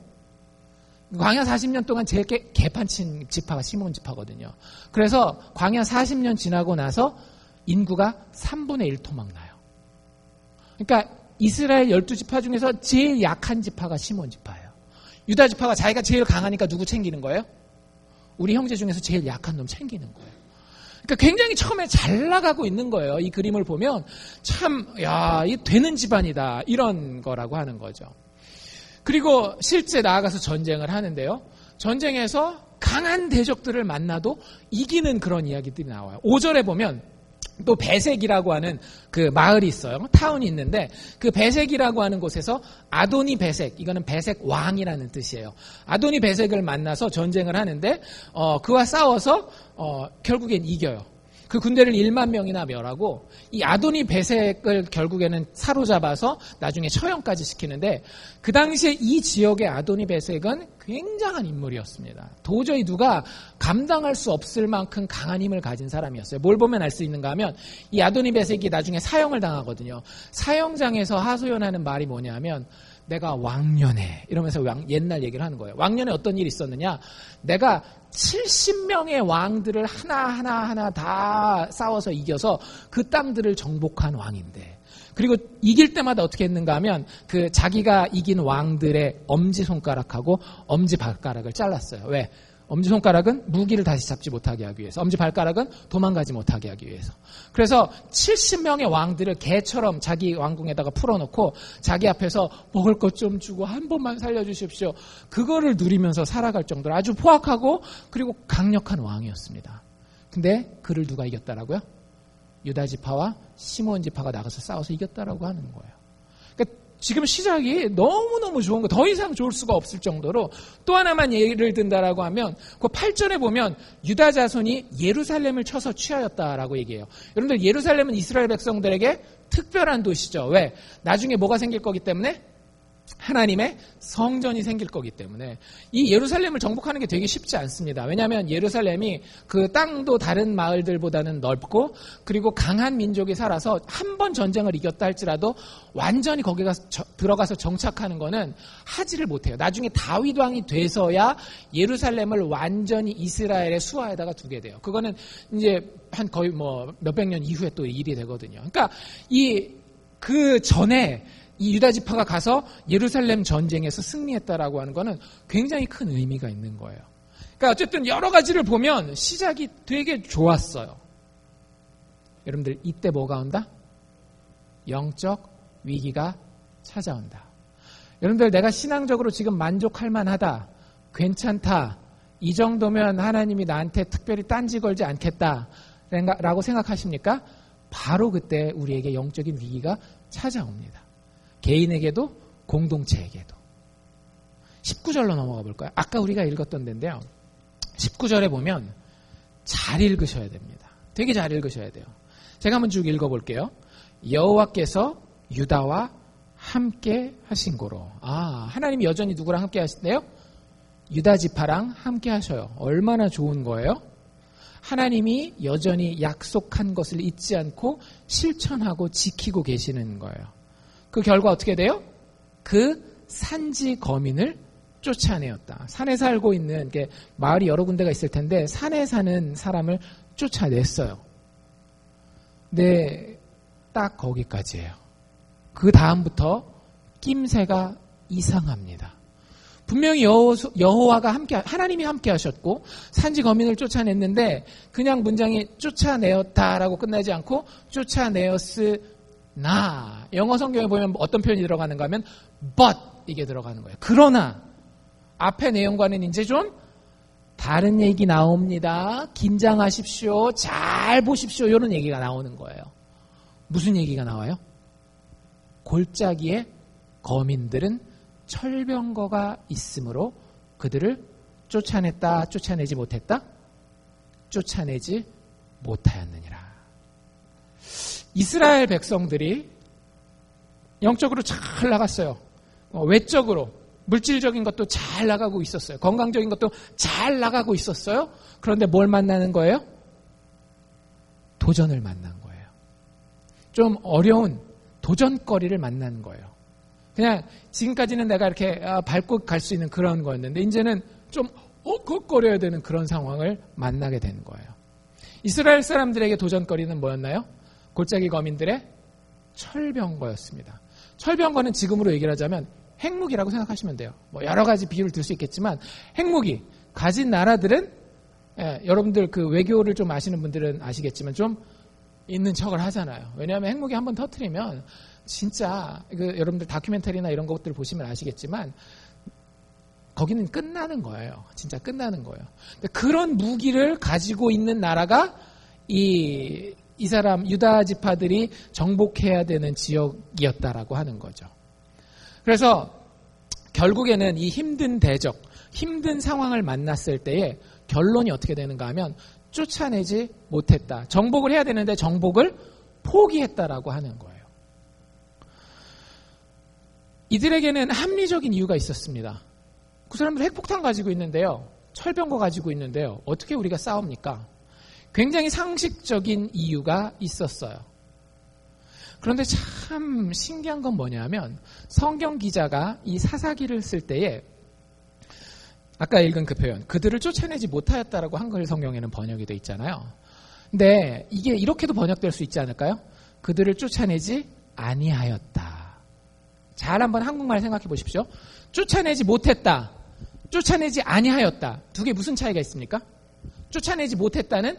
광야 40년 동안 제일 개판친 지파가 시므온 지파거든요. 그래서 광야 40년 지나고 나서 인구가 3분의 1 토막 나요. 그러니까 이스라엘 12지파 중에서 제일 약한 지파가 시몬 지파예요. 유다 지파가 자기가 제일 강하니까 누구 챙기는 거예요? 우리 형제 중에서 제일 약한 놈 챙기는 거예요. 그러니까 굉장히 처음에 잘 나가고 있는 거예요. 이 그림을 보면 참, 이 되는 집안이다. 이런 거라고 하는 거죠. 그리고 실제 나아가서 전쟁을 하는데요. 전쟁에서 강한 대적들을 만나도 이기는 그런 이야기들이 나와요. 5절에 보면 또 베색이라고 하는 그 마을이 있어요. 타운이 있는데 그 베색이라고 하는 곳에서 아도니 베색, 이거는 베색 왕이라는 뜻이에요. 아도니 베색을 만나서 전쟁을 하는데 그와 싸워서 결국엔 이겨요. 그 군대를 1만 명이나 멸하고 이 아도니 베색을 결국에는 사로잡아서 나중에 처형까지 시키는데 그 당시에 이 지역의 아도니 베색은 굉장한 인물이었습니다. 도저히 누가 감당할 수 없을 만큼 강한 힘을 가진 사람이었어요. 뭘 보면 알 수 있는가 하면 이 아도니 베색이 나중에 사형을 당하거든요. 사형장에서 하소연하는 말이 뭐냐면 내가 왕년에 이러면서 옛날 얘기를 하는 거예요. 왕년에 어떤 일이 있었느냐, 내가 70명의 왕들을 하나하나 다 싸워서 이겨서 그 땅들을 정복한 왕인데, 그리고 이길 때마다 어떻게 했는가 하면 그 자기가 이긴 왕들의 엄지손가락하고 엄지발가락을 잘랐어요. 왜? 엄지손가락은 무기를 다시 잡지 못하게 하기 위해서, 엄지발가락은 도망가지 못하게 하기 위해서. 그래서 70명의 왕들을 개처럼 자기 왕궁에다가 풀어놓고 자기 앞에서 먹을 것 좀 주고 한 번만 살려주십시오. 그거를 누리면서 살아갈 정도로 아주 포악하고 그리고 강력한 왕이었습니다. 근데 그를 누가 이겼다라고요? 유다지파와 시몬지파가 나가서 싸워서 이겼다라고 하는 거예요. 그러니까 지금 시작이 너무너무 좋은 거, 더 이상 좋을 수가 없을 정도로. 또 하나만 예를 든다라고 하면 그 8절에 보면 유다 자손이 예루살렘을 쳐서 취하였다라고 얘기해요. 여러분들, 예루살렘은 이스라엘 백성들에게 특별한 도시죠. 왜? 나중에 뭐가 생길 거기 때문에? 하나님의 성전이 생길 거기 때문에. 이 예루살렘을 정복하는 게 되게 쉽지 않습니다. 왜냐하면 예루살렘이 그 땅도 다른 마을들보다는 넓고 그리고 강한 민족이 살아서 한 번 전쟁을 이겼다 할지라도 완전히 거기 들어가서 정착하는 거는 하지를 못해요. 나중에 다윗 왕이 돼서야 예루살렘을 완전히 이스라엘의 수하에다가 두게 돼요. 그거는 이제 한 거의 뭐 몇백 년 이후에 또 일이 되거든요. 그러니까 그 전에 이 유다 지파가 가서 예루살렘 전쟁에서 승리했다라고 하는 거는 굉장히 큰 의미가 있는 거예요. 그러니까 어쨌든 여러 가지를 보면 시작이 되게 좋았어요. 여러분들, 이때 뭐가 온다? 영적 위기가 찾아온다. 여러분들, 내가 신앙적으로 지금 만족할 만하다, 괜찮다, 이 정도면 하나님이 나한테 특별히 딴지 걸지 않겠다 라고 생각하십니까? 바로 그때 우리에게 영적인 위기가 찾아옵니다. 개인에게도 공동체에게도. 19절로 넘어가 볼까요? 아까 우리가 읽었던 데인데요. 19절에 보면 잘 읽으셔야 됩니다. 되게 잘 읽으셔야 돼요. 제가 한번 쭉 읽어볼게요. 여호와께서 유다와 함께 하신 고로. 하나님이 여전히 누구랑 함께 하신대요? 유다 지파랑 함께 하셔요. 얼마나 좋은 거예요? 하나님이 여전히 약속한 것을 잊지 않고 실천하고 지키고 계시는 거예요. 그 결과 어떻게 돼요? 그 산지 거민을 쫓아내었다. 산에 살고 있는, 마을이 여러 군데가 있을 텐데 산에 사는 사람을 쫓아냈어요. 네, 딱 거기까지예요. 그 다음부터 낌새가 이상합니다. 분명히 여호와가 하나님이 함께 하셨고 산지 거민을 쫓아냈는데 그냥 문장이 쫓아내었다라고 끝나지 않고 쫓아내었으나, 영어 성경에 보면 어떤 표현이 들어가는가 하면 but 이게 들어가는 거예요. 그러나 앞에 내용과는 이제 좀 다른 얘기 나옵니다. 긴장하십시오. 잘 보십시오. 이런 얘기가 나오는 거예요. 무슨 얘기가 나와요? 골짜기에 거민들은 철병거가 있으므로 그들을 쫓아냈다, 쫓아내지 못했다? 쫓아내지 못하였느니라. 이스라엘 백성들이 영적으로 잘 나갔어요. 외적으로, 물질적인 것도 잘 나가고 있었어요. 건강적인 것도 잘 나가고 있었어요. 그런데 뭘 만나는 거예요? 도전을 만난 거예요. 좀 어려운 도전거리를 만난 거예요. 그냥 지금까지는 내가 이렇게 밟고 갈 수 있는 그런 거였는데 이제는 좀 헉헉거려야 되는 그런 상황을 만나게 된 거예요. 이스라엘 사람들에게 도전거리는 뭐였나요? 골짜기 거민들의 철병거였습니다. 철병거는 지금으로 얘기를 하자면 핵무기라고 생각하시면 돼요. 뭐 여러 가지 비유를 들 수 있겠지만 핵무기 가진 나라들은 여러분들 그 외교를 좀 아시는 분들은 아시겠지만 좀 있는 척을 하잖아요. 왜냐하면 핵무기 한번 터뜨리면 진짜 여러분들 다큐멘터리나 이런 것들 보시면 아시겠지만 거기는 끝나는 거예요. 진짜 끝나는 거예요. 근데 그런 무기를 가지고 있는 나라가 이 사람 유다 지파들이 정복해야 되는 지역이었다라고 하는 거죠. 그래서 결국에는 이 힘든 대적, 힘든 상황을 만났을 때에 결론이 어떻게 되는가 하면 쫓아내지 못했다. 정복을 해야 되는데 정복을 포기했다라고 하는 거예요. 이들에게는 합리적인 이유가 있었습니다. 그 사람들 핵폭탄 가지고 있는데요. 철병거 가지고 있는데요. 어떻게 우리가 싸웁니까? 굉장히 상식적인 이유가 있었어요. 그런데 참 신기한 건 뭐냐면 성경 기자가 이 사사기를 쓸 때에 아까 읽은 그 표현 그들을 쫓아내지 못하였다라고 한글 성경에는 번역이 돼 있잖아요. 근데 이게 이렇게도 번역될 수 있지 않을까요? 그들을 쫓아내지 아니하였다. 잘 한번 한국말 생각해 보십시오. 쫓아내지 못했다. 쫓아내지 아니하였다. 두 개 무슨 차이가 있습니까? 쫓아내지 못했다는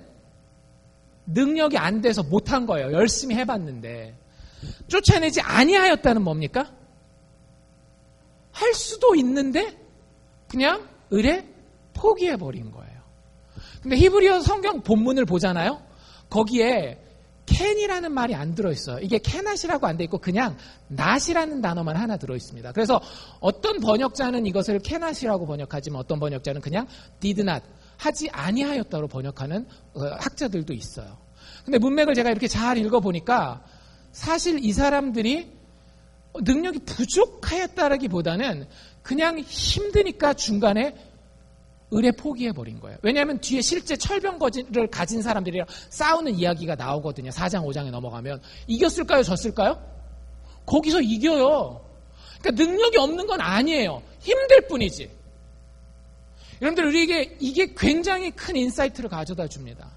능력이 안 돼서 못한 거예요. 열심히 해봤는데. 쫓아내지 아니하였다는 뭡니까? 할 수도 있는데 그냥 의뢰 포기해버린 거예요. 근데 히브리어 성경 본문을 보잖아요. 거기에 캔이라는 말이 안 들어있어요. 이게 캐낫이라고 안 돼 있고 그냥 낫이라는 단어만 하나 들어있습니다. 그래서 어떤 번역자는 이것을 캐낫이라고 번역하지만 어떤 번역자는 그냥 did not, 하지 아니하였다로 번역하는 학자들도 있어요. 근데 문맥을 제가 이렇게 잘 읽어보니까 사실 이 사람들이 능력이 부족하였다라기보다는 그냥 힘드니까 중간에 의뢰 포기해버린 거예요. 왜냐하면 뒤에 실제 철병거를 가진 사람들이랑 싸우는 이야기가 나오거든요. 4장 5장에 넘어가면. 이겼을까요? 졌을까요? 거기서 이겨요. 그러니까 능력이 없는 건 아니에요. 힘들 뿐이지. 여러분들 우리에게 이게 굉장히 큰 인사이트를 가져다 줍니다.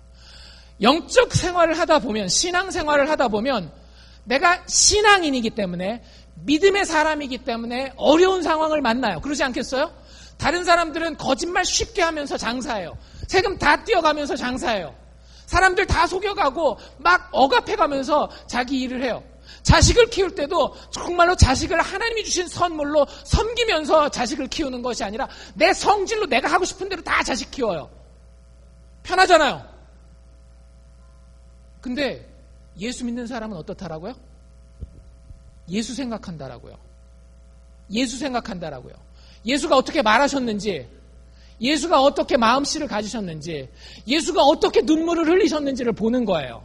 영적 생활을 하다 보면 신앙생활을 하다 보면 내가 신앙인이기 때문에 믿음의 사람이기 때문에 어려운 상황을 만나요. 그러지 않겠어요? 다른 사람들은 거짓말 쉽게 하면서 장사해요. 세금 다 띄어가면서 장사해요. 사람들 다 속여가고 막 억압해가면서 자기 일을 해요. 자식을 키울 때도 정말로 자식을 하나님이 주신 선물로 섬기면서 자식을 키우는 것이 아니라 내 성질로 내가 하고 싶은 대로 다 자식 키워요. 편하잖아요. 근데 예수 믿는 사람은 어떻다라고요? 예수 생각한다라고요. 예수 생각한다라고요. 예수가 어떻게 말하셨는지, 예수가 어떻게 마음씨를 가지셨는지, 예수가 어떻게 눈물을 흘리셨는지를 보는 거예요.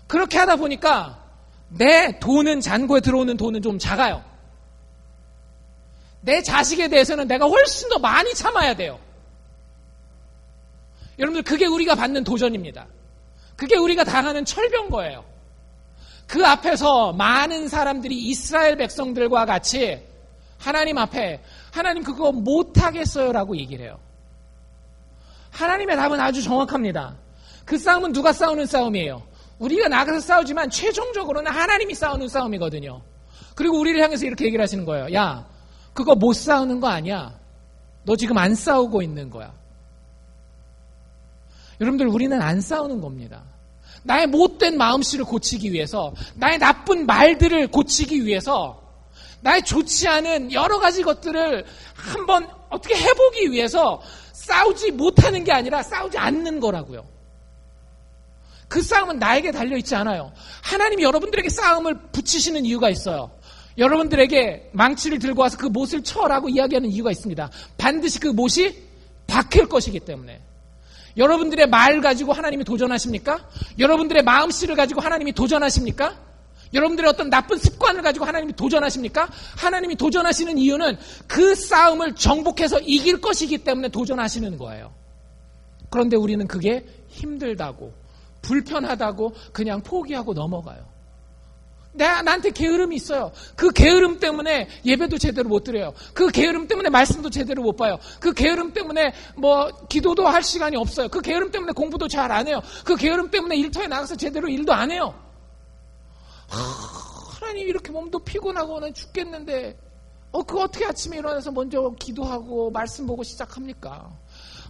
그렇게 하다 보니까 내 돈은, 잔고에 들어오는 돈은 좀 작아요. 내 자식에 대해서는 내가 훨씬 더 많이 참아야 돼요. 여러분들 그게 우리가 받는 도전입니다. 그게 우리가 당하는 철병거예요. 그 앞에서 많은 사람들이 이스라엘 백성들과 같이 하나님 앞에 하나님 그거 못하겠어요 라고 얘기를 해요. 하나님의 답은 아주 정확합니다. 그 싸움은 누가 싸우는 싸움이에요? 우리가 나가서 싸우지만 최종적으로는 하나님이 싸우는 싸움이거든요. 그리고 우리를 향해서 이렇게 얘기를 하시는 거예요. 야, 그거 못 싸우는 거 아니야. 너 지금 안 싸우고 있는 거야. 여러분들 우리는 안 싸우는 겁니다. 나의 못된 마음씨를 고치기 위해서, 나의 나쁜 말들을 고치기 위해서, 나의 좋지 않은 여러 가지 것들을 한번 어떻게 해보기 위해서 싸우지 못하는 게 아니라 싸우지 않는 거라고요. 그 싸움은 나에게 달려있지 않아요. 하나님이 여러분들에게 싸움을 붙이시는 이유가 있어요. 여러분들에게 망치를 들고 와서 그 못을 쳐라고 이야기하는 이유가 있습니다. 반드시 그 못이 박힐 것이기 때문에. 여러분들의 말 가지고 하나님이 도전하십니까? 여러분들의 마음씨를 가지고 하나님이 도전하십니까? 여러분들의 어떤 나쁜 습관을 가지고 하나님이 도전하십니까? 하나님이 도전하시는 이유는 그 싸움을 정복해서 이길 것이기 때문에 도전하시는 거예요. 그런데 우리는 그게 힘들다고, 불편하다고 그냥 포기하고 넘어가요. 나한테 게으름이 있어요. 그 게으름 때문에 예배도 제대로 못 드려요. 그 게으름 때문에 말씀도 제대로 못 봐요. 그 게으름 때문에 기도도 할 시간이 없어요. 그 게으름 때문에 공부도 잘 안 해요. 그 게으름 때문에 일터에 나가서 제대로 일도 안 해요. 하나님 이렇게 몸도 피곤하고 난 죽겠는데 그거 어떻게 아침에 일어나서 먼저 기도하고 말씀 보고 시작합니까?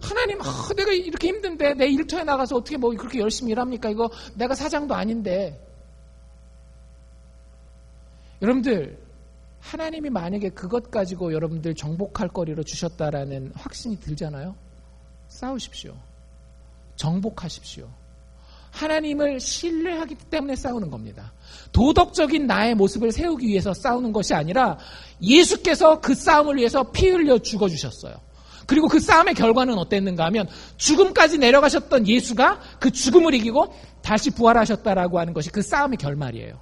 하나님, 내가 이렇게 힘든데 내 일터에 나가서 어떻게 뭐 그렇게 열심히 일합니까? 이거 내가 사장도 아닌데. 여러분들, 하나님이 만약에 그것 가지고 여러분들 정복할 거리로 주셨다라는 확신이 들잖아요? 싸우십시오. 정복하십시오. 하나님을 신뢰하기 때문에 싸우는 겁니다. 도덕적인 나의 모습을 세우기 위해서 싸우는 것이 아니라 예수께서 그 싸움을 위해서 피 흘려 죽어주셨어요. 그리고 그 싸움의 결과는 어땠는가 하면 죽음까지 내려가셨던 예수가 그 죽음을 이기고 다시 부활하셨다라고 하는 것이 그 싸움의 결말이에요.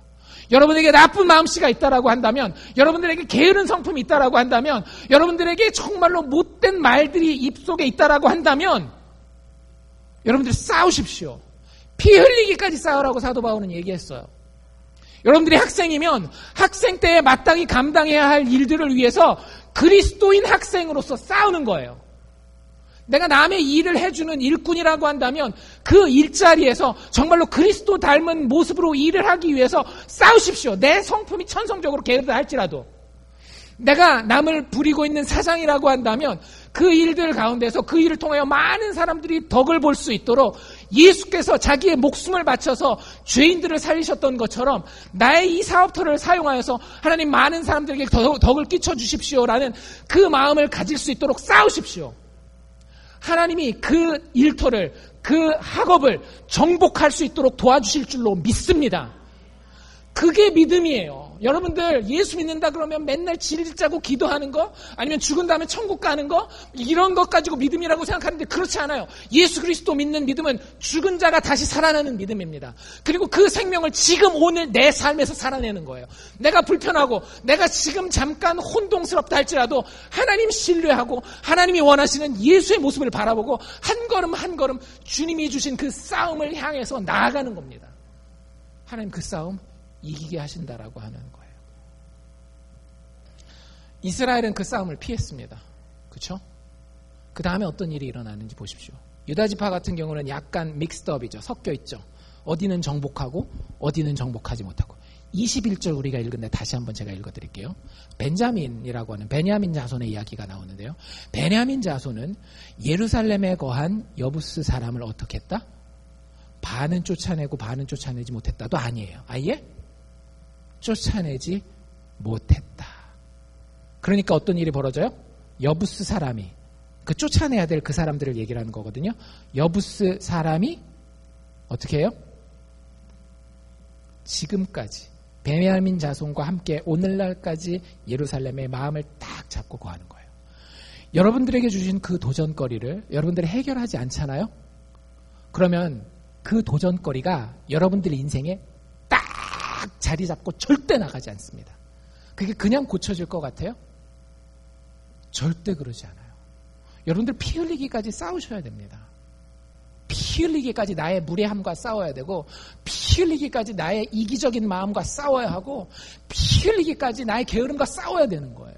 여러분에게 나쁜 마음씨가 있다라고 한다면, 여러분들에게 게으른 성품이 있다라고 한다면, 여러분들에게 정말로 못된 말들이 입속에 있다라고 한다면 여러분들 싸우십시오. 피 흘리기까지 싸우라고 사도 바울은 얘기했어요. 여러분들이 학생이면 학생 때에 마땅히 감당해야 할 일들을 위해서 그리스도인 학생으로서 싸우는 거예요. 내가 남의 일을 해주는 일꾼이라고 한다면 그 일자리에서 정말로 그리스도 닮은 모습으로 일을 하기 위해서 싸우십시오. 내 성품이 천성적으로 게으르다 할지라도. 내가 남을 부리고 있는 사장이라고 한다면 그 일들 가운데서 그 일을 통하여 많은 사람들이 덕을 볼 수 있도록 예수께서 자기의 목숨을 바쳐서 죄인들을 살리셨던 것처럼 나의 이 사업터를 사용하여서 하나님 많은 사람들에게 덕을 끼쳐 주십시오라는 그 마음을 가질 수 있도록 싸우십시오. 하나님이 그 일터를, 그 학업을 정복할 수 있도록 도와주실 줄로 믿습니다. 그게 믿음이에요. 여러분들 예수 믿는다 그러면 맨날 질짜고 기도하는 거, 아니면 죽은 다음에 천국 가는 거, 이런 것 가지고 믿음이라고 생각하는데 그렇지 않아요. 예수 그리스도 믿는 믿음은 죽은 자가 다시 살아나는 믿음입니다. 그리고 그 생명을 지금 오늘 내 삶에서 살아내는 거예요. 내가 불편하고 내가 지금 잠깐 혼동스럽다 할지라도 하나님 신뢰하고 하나님이 원하시는 예수의 모습을 바라보고 한 걸음 한 걸음 주님이 주신 그 싸움을 향해서 나아가는 겁니다. 하나님 그 싸움 이기게 하신다라고 하는 거예요. 이스라엘은 그 싸움을 피했습니다. 그렇죠? 그 다음에 어떤 일이 일어나는지 보십시오. 유다지파 같은 경우는 약간 믹스드업이죠. 섞여 있죠. 어디는 정복하고 어디는 정복하지 못하고. 21절 우리가 읽은데 다시 한번 제가 읽어드릴게요. 벤자민이라고 하는 베냐민 자손의 이야기가 나오는데요. 베냐민 자손은 예루살렘에 거한 여부스 사람을 어떻게 했다? 반은 쫓아내고 반은 쫓아내지 못했다도 아니에요. 아예 쫓아내지 못했다. 그러니까 어떤 일이 벌어져요? 여부스 사람이, 그 쫓아내야 될 그 사람들을 얘기를 하는 거거든요. 여부스 사람이 어떻게 해요? 지금까지 베냐민 자손과 함께 오늘날까지 예루살렘의 마음을 딱 잡고 거하는 거예요. 여러분들에게 주신 그 도전거리를 여러분들이 해결하지 않잖아요? 그러면 그 도전거리가 여러분들 인생에 딱 자리 잡고 절대 나가지 않습니다. 그게 그냥 고쳐질 것 같아요? 절대 그러지 않아요. 여러분들 피 흘리기까지 싸우셔야 됩니다. 피 흘리기까지 나의 무례함과 싸워야 되고, 피 흘리기까지 나의 이기적인 마음과 싸워야 하고, 피 흘리기까지 나의 게으름과 싸워야 되는 거예요.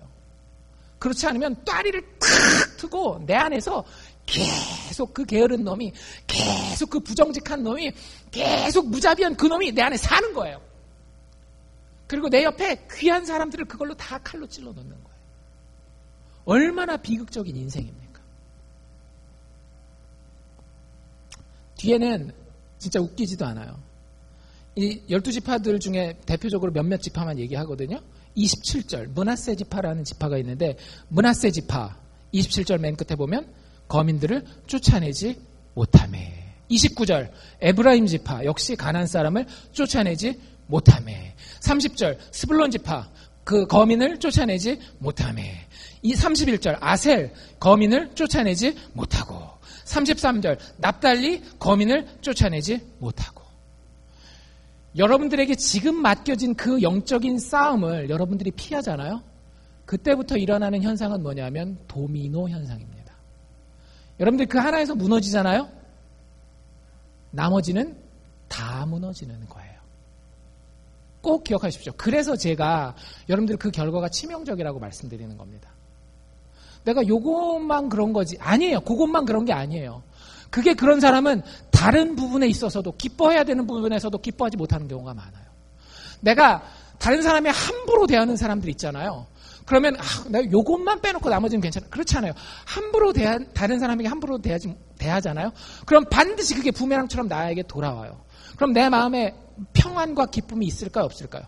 그렇지 않으면 따리를 탁 트고 내 안에서 계속 그 게으른 놈이, 계속 그 부정직한 놈이, 계속 무자비한 그 놈이 내 안에 사는 거예요. 그리고 내 옆에 귀한 사람들을 그걸로 다 칼로 찔러 넣는 거예요. 얼마나 비극적인 인생입니까? 뒤에는 진짜 웃기지도 않아요. 이 12지파들 중에 대표적으로 몇몇 지파만 얘기하거든요. 27절 므낫세 지파라는 지파가 있는데, 므낫세 지파 27절 맨 끝에 보면 거민들을 쫓아내지 못하매. 29절 에브라임 지파 역시 가나안 사람을 쫓아내지 못하매. 30절 스불론 지파 그 거민을 쫓아내지 못하매. 이 31절 아셀 거민을 쫓아내지 못하고. 33절 납달리 거민을 쫓아내지 못하고. 여러분들에게 지금 맡겨진 그 영적인 싸움을 여러분들이 피하잖아요. 그때부터 일어나는 현상은 뭐냐면 도미노 현상입니다. 여러분들 그 하나에서 무너지잖아요. 나머지는 다 무너지는 거예요. 꼭 기억하십시오. 그래서 제가 여러분들 그 결과가 치명적이라고 말씀드리는 겁니다. 내가 요것만 그런 거지. 아니에요. 그것만 그런 게 아니에요. 그게 그런 사람은 다른 부분에 있어서도, 기뻐해야 되는 부분에서도 기뻐하지 못하는 경우가 많아요. 내가 다른 사람이 함부로 대하는 사람들 있잖아요. 그러면 내가 요것만 빼놓고 나머지는 괜찮아. 그렇지 않아요. 함부로 다른 사람에게 함부로 대하잖아요. 그럼 반드시 그게 부메랑처럼 나에게 돌아와요. 그럼 내 마음에 평안과 기쁨이 있을까요? 없을까요?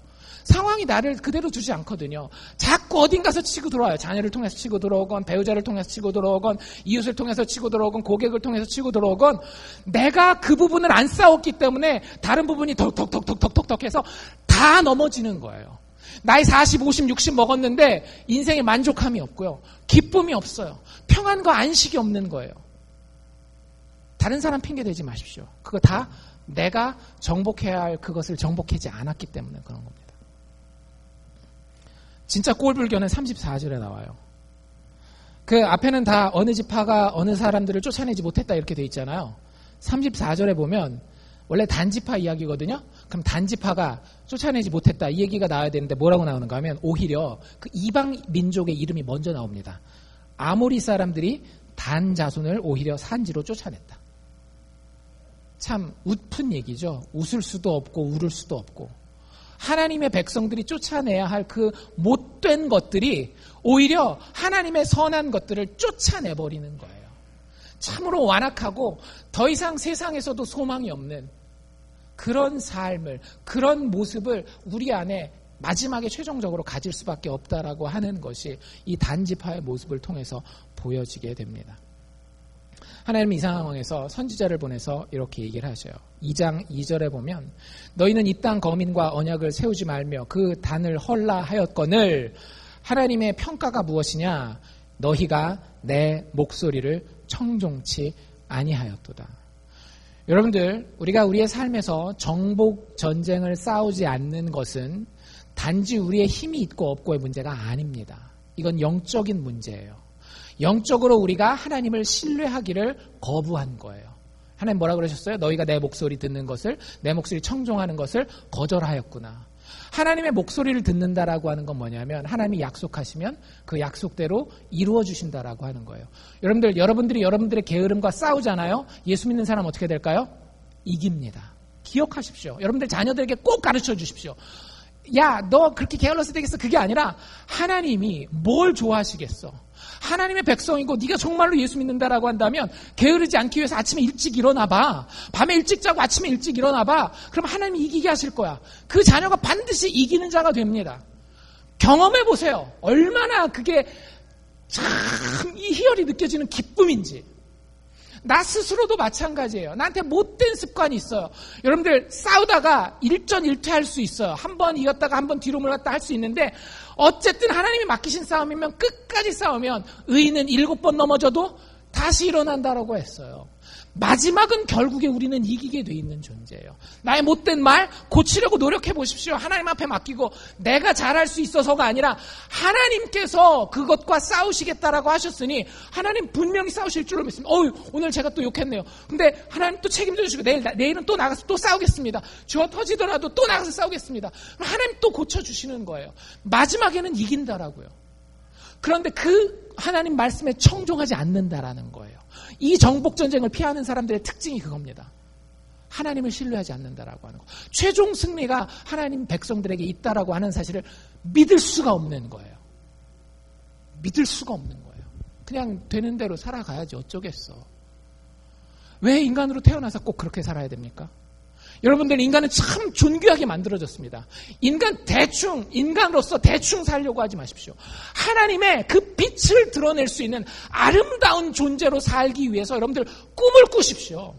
상황이 나를 그대로 두지 않거든요. 자꾸 어딘가서 치고 들어와요. 자녀를 통해서 치고 들어오건, 배우자를 통해서 치고 들어오건, 이웃을 통해서 치고 들어오건, 고객을 통해서 치고 들어오건, 내가 그 부분을 안 싸웠기 때문에 다른 부분이 덕덕덕덕덕덕 해서 다 넘어지는 거예요. 나이 40, 50, 60 먹었는데 인생에 만족함이 없고요. 기쁨이 없어요. 평안과 안식이 없는 거예요. 다른 사람 핑계 대지 마십시오. 그거 다 내가 정복해야 할 그것을 정복하지 않았기 때문에 그런 겁니다. 진짜 꼴불견은 34절에 나와요. 그 앞에는 다 어느 지파가 어느 사람들을 쫓아내지 못했다 이렇게 돼 있잖아요. 34절에 보면 원래 단지파 이야기거든요. 그럼 단지파가 쫓아내지 못했다 이 얘기가 나와야 되는데 뭐라고 나오는가 하면 오히려 그 이방 민족의 이름이 먼저 나옵니다. 아모리 사람들이 단 자손을 오히려 산지로 쫓아냈다. 참 웃픈 얘기죠. 웃을 수도 없고 울을 수도 없고. 하나님의 백성들이 쫓아내야 할 그 못된 것들이 오히려 하나님의 선한 것들을 쫓아내버리는 거예요. 참으로 완악하고 더 이상 세상에서도 소망이 없는 그런 삶을, 그런 모습을 우리 안에 마지막에 최종적으로 가질 수밖에 없다라고 하는 것이 이 단지파의 모습을 통해서 보여지게 됩니다. 하나님은 이 상황에서 선지자를 보내서 이렇게 얘기를 하셔요. 2장 2절에 보면 너희는 이 땅 거민과 언약을 세우지 말며 그 단을 헐라 하였거늘 하나님의 평가가 무엇이냐? 너희가 내 목소리를 청종치 아니하였도다. 여러분들, 우리가 우리의 삶에서 정복 전쟁을 싸우지 않는 것은 단지 우리의 힘이 있고 없고의 문제가 아닙니다. 이건 영적인 문제예요. 영적으로 우리가 하나님을 신뢰하기를 거부한 거예요. 하나님 뭐라 그러셨어요? 너희가 내 목소리 듣는 것을, 내 목소리 청종하는 것을 거절하였구나. 하나님의 목소리를 듣는다라고 하는 건 뭐냐면 하나님이 약속하시면 그 약속대로 이루어 주신다라고 하는 거예요. 여러분들이 여러분들의 게으름과 싸우잖아요. 예수 믿는 사람 어떻게 될까요? 이깁니다. 기억하십시오. 여러분들 자녀들에게 꼭 가르쳐 주십시오. 야, 너 그렇게 게을러서 되겠어? 그게 아니라 하나님이 뭘 좋아하시겠어? 하나님의 백성이고 네가 정말로 예수 믿는다라고 한다면 게으르지 않기 위해서 아침에 일찍 일어나봐. 밤에 일찍 자고 아침에 일찍 일어나봐. 그럼 하나님이 이기게 하실 거야. 그 자녀가 반드시 이기는 자가 됩니다. 경험해보세요. 얼마나 그게 참 이 희열이 느껴지는 기쁨인지. 나 스스로도 마찬가지예요. 나한테 못된 습관이 있어요. 여러분들 싸우다가 일전일퇴할 수 있어요. 한 번 이겼다가 한 번 뒤로 물렀다 할 수 있는데 어쨌든 하나님이 맡기신 싸움이면 끝까지 싸우면 의인은 7번 넘어져도 다시 일어난다라고 했어요. 마지막은 결국에 우리는 이기게 돼 있는 존재예요. 나의 못된 말 고치려고 노력해 보십시오. 하나님 앞에 맡기고 내가 잘할 수 있어서가 아니라 하나님께서 그것과 싸우시겠다라고 하셨으니 하나님 분명히 싸우실 줄로 믿습니다. 오늘 제가 또 욕했네요. 근데 하나님 또 책임져 주시고 내일은 또 나가서 또 싸우겠습니다. 쥐어 터지더라도 또 나가서 싸우겠습니다. 하나님 또 고쳐주시는 거예요. 마지막에는 이긴다라고요. 그런데 그 하나님 말씀에 청종하지 않는다라는 거예요. 이 정복전쟁을 피하는 사람들의 특징이 그겁니다. 하나님을 신뢰하지 않는다라고 하는 거. 최종 승리가 하나님 백성들에게 있다라고 하는 사실을 믿을 수가 없는 거예요. 믿을 수가 없는 거예요. 그냥 되는 대로 살아가야지 어쩌겠어. 왜 인간으로 태어나서 꼭 그렇게 살아야 됩니까? 여러분들 인간은 참 존귀하게 만들어졌습니다. 인간으로서 대충 살려고 하지 마십시오. 하나님의 그 빛을 드러낼 수 있는 아름다운 존재로 살기 위해서 여러분들 꿈을 꾸십시오.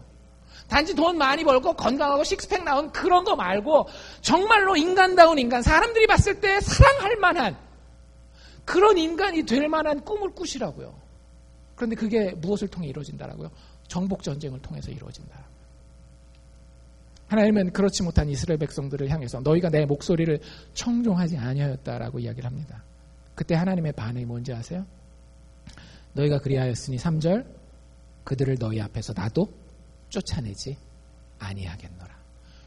단지 돈 많이 벌고 건강하고 식스팩 나온 그런 거 말고 정말로 인간다운 인간, 사람들이 봤을 때 사랑할 만한 그런 인간이 될 만한 꿈을 꾸시라고요. 그런데 그게 무엇을 통해 이루어진다라고요? 정복전쟁을 통해서 이루어진다. 하나님은 그렇지 못한 이스라엘 백성들을 향해서 너희가 내 목소리를 청종하지 아니하였다라고 이야기를 합니다. 그때 하나님의 반응이 뭔지 아세요? 너희가 그리하였으니 3절 그들을 너희 앞에서 나도 쫓아내지 아니하겠노라.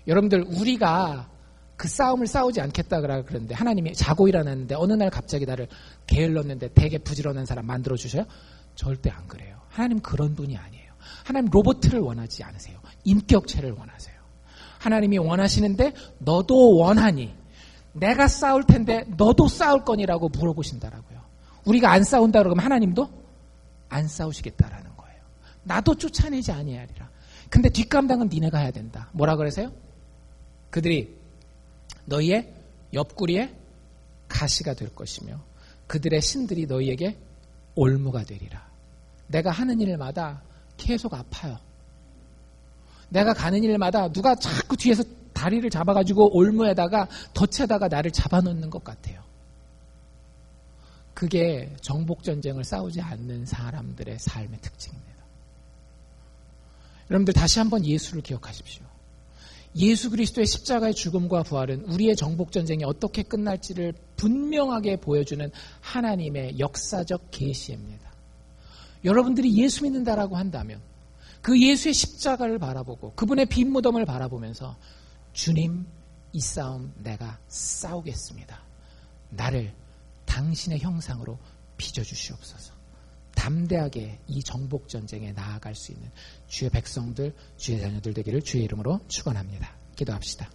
여러분들 우리가 그 싸움을 싸우지 않겠다 그러는데 하나님이 자고 일어났는데 어느 날 갑자기 나를 게을렀는데 되게 부지런한 사람 만들어주셔요? 절대 안 그래요. 하나님 그런 분이 아니에요. 하나님 로봇을 원하지 않으세요. 인격체를 원하세요. 하나님이 원하시는데 너도 원하니 내가 싸울 텐데 너도 싸울 거니라고 물어보신다라고요. 우리가 안 싸운다 그러면 하나님도 안 싸우시겠다라는 거예요. 나도 쫓아내지 아니하리라. 근데 뒷감당은 니네가 해야 된다. 뭐라 그러세요? 그들이 너희의 옆구리에 가시가 될 것이며 그들의 신들이 너희에게 올무가 되리라. 내가 하는 일마다 계속 아파요. 내가 가는 일마다 누가 자꾸 뒤에서 다리를 잡아가지고 올무에다가 덫에다가 나를 잡아놓는 것 같아요. 그게 정복전쟁을 싸우지 않는 사람들의 삶의 특징입니다. 여러분들 다시 한번 예수를 기억하십시오. 예수 그리스도의 십자가의 죽음과 부활은 우리의 정복전쟁이 어떻게 끝날지를 분명하게 보여주는 하나님의 역사적 계시입니다. 여러분들이 예수 믿는다라고 한다면 그 예수의 십자가를 바라보고 그분의 빈 무덤을 바라보면서 주님, 이 싸움 내가 싸우겠습니다. 나를 당신의 형상으로 빚어주시옵소서. 담대하게 이 정복전쟁에 나아갈 수 있는 주의 백성들, 주의 자녀들 되기를 주의 이름으로 축원합니다. 기도합시다.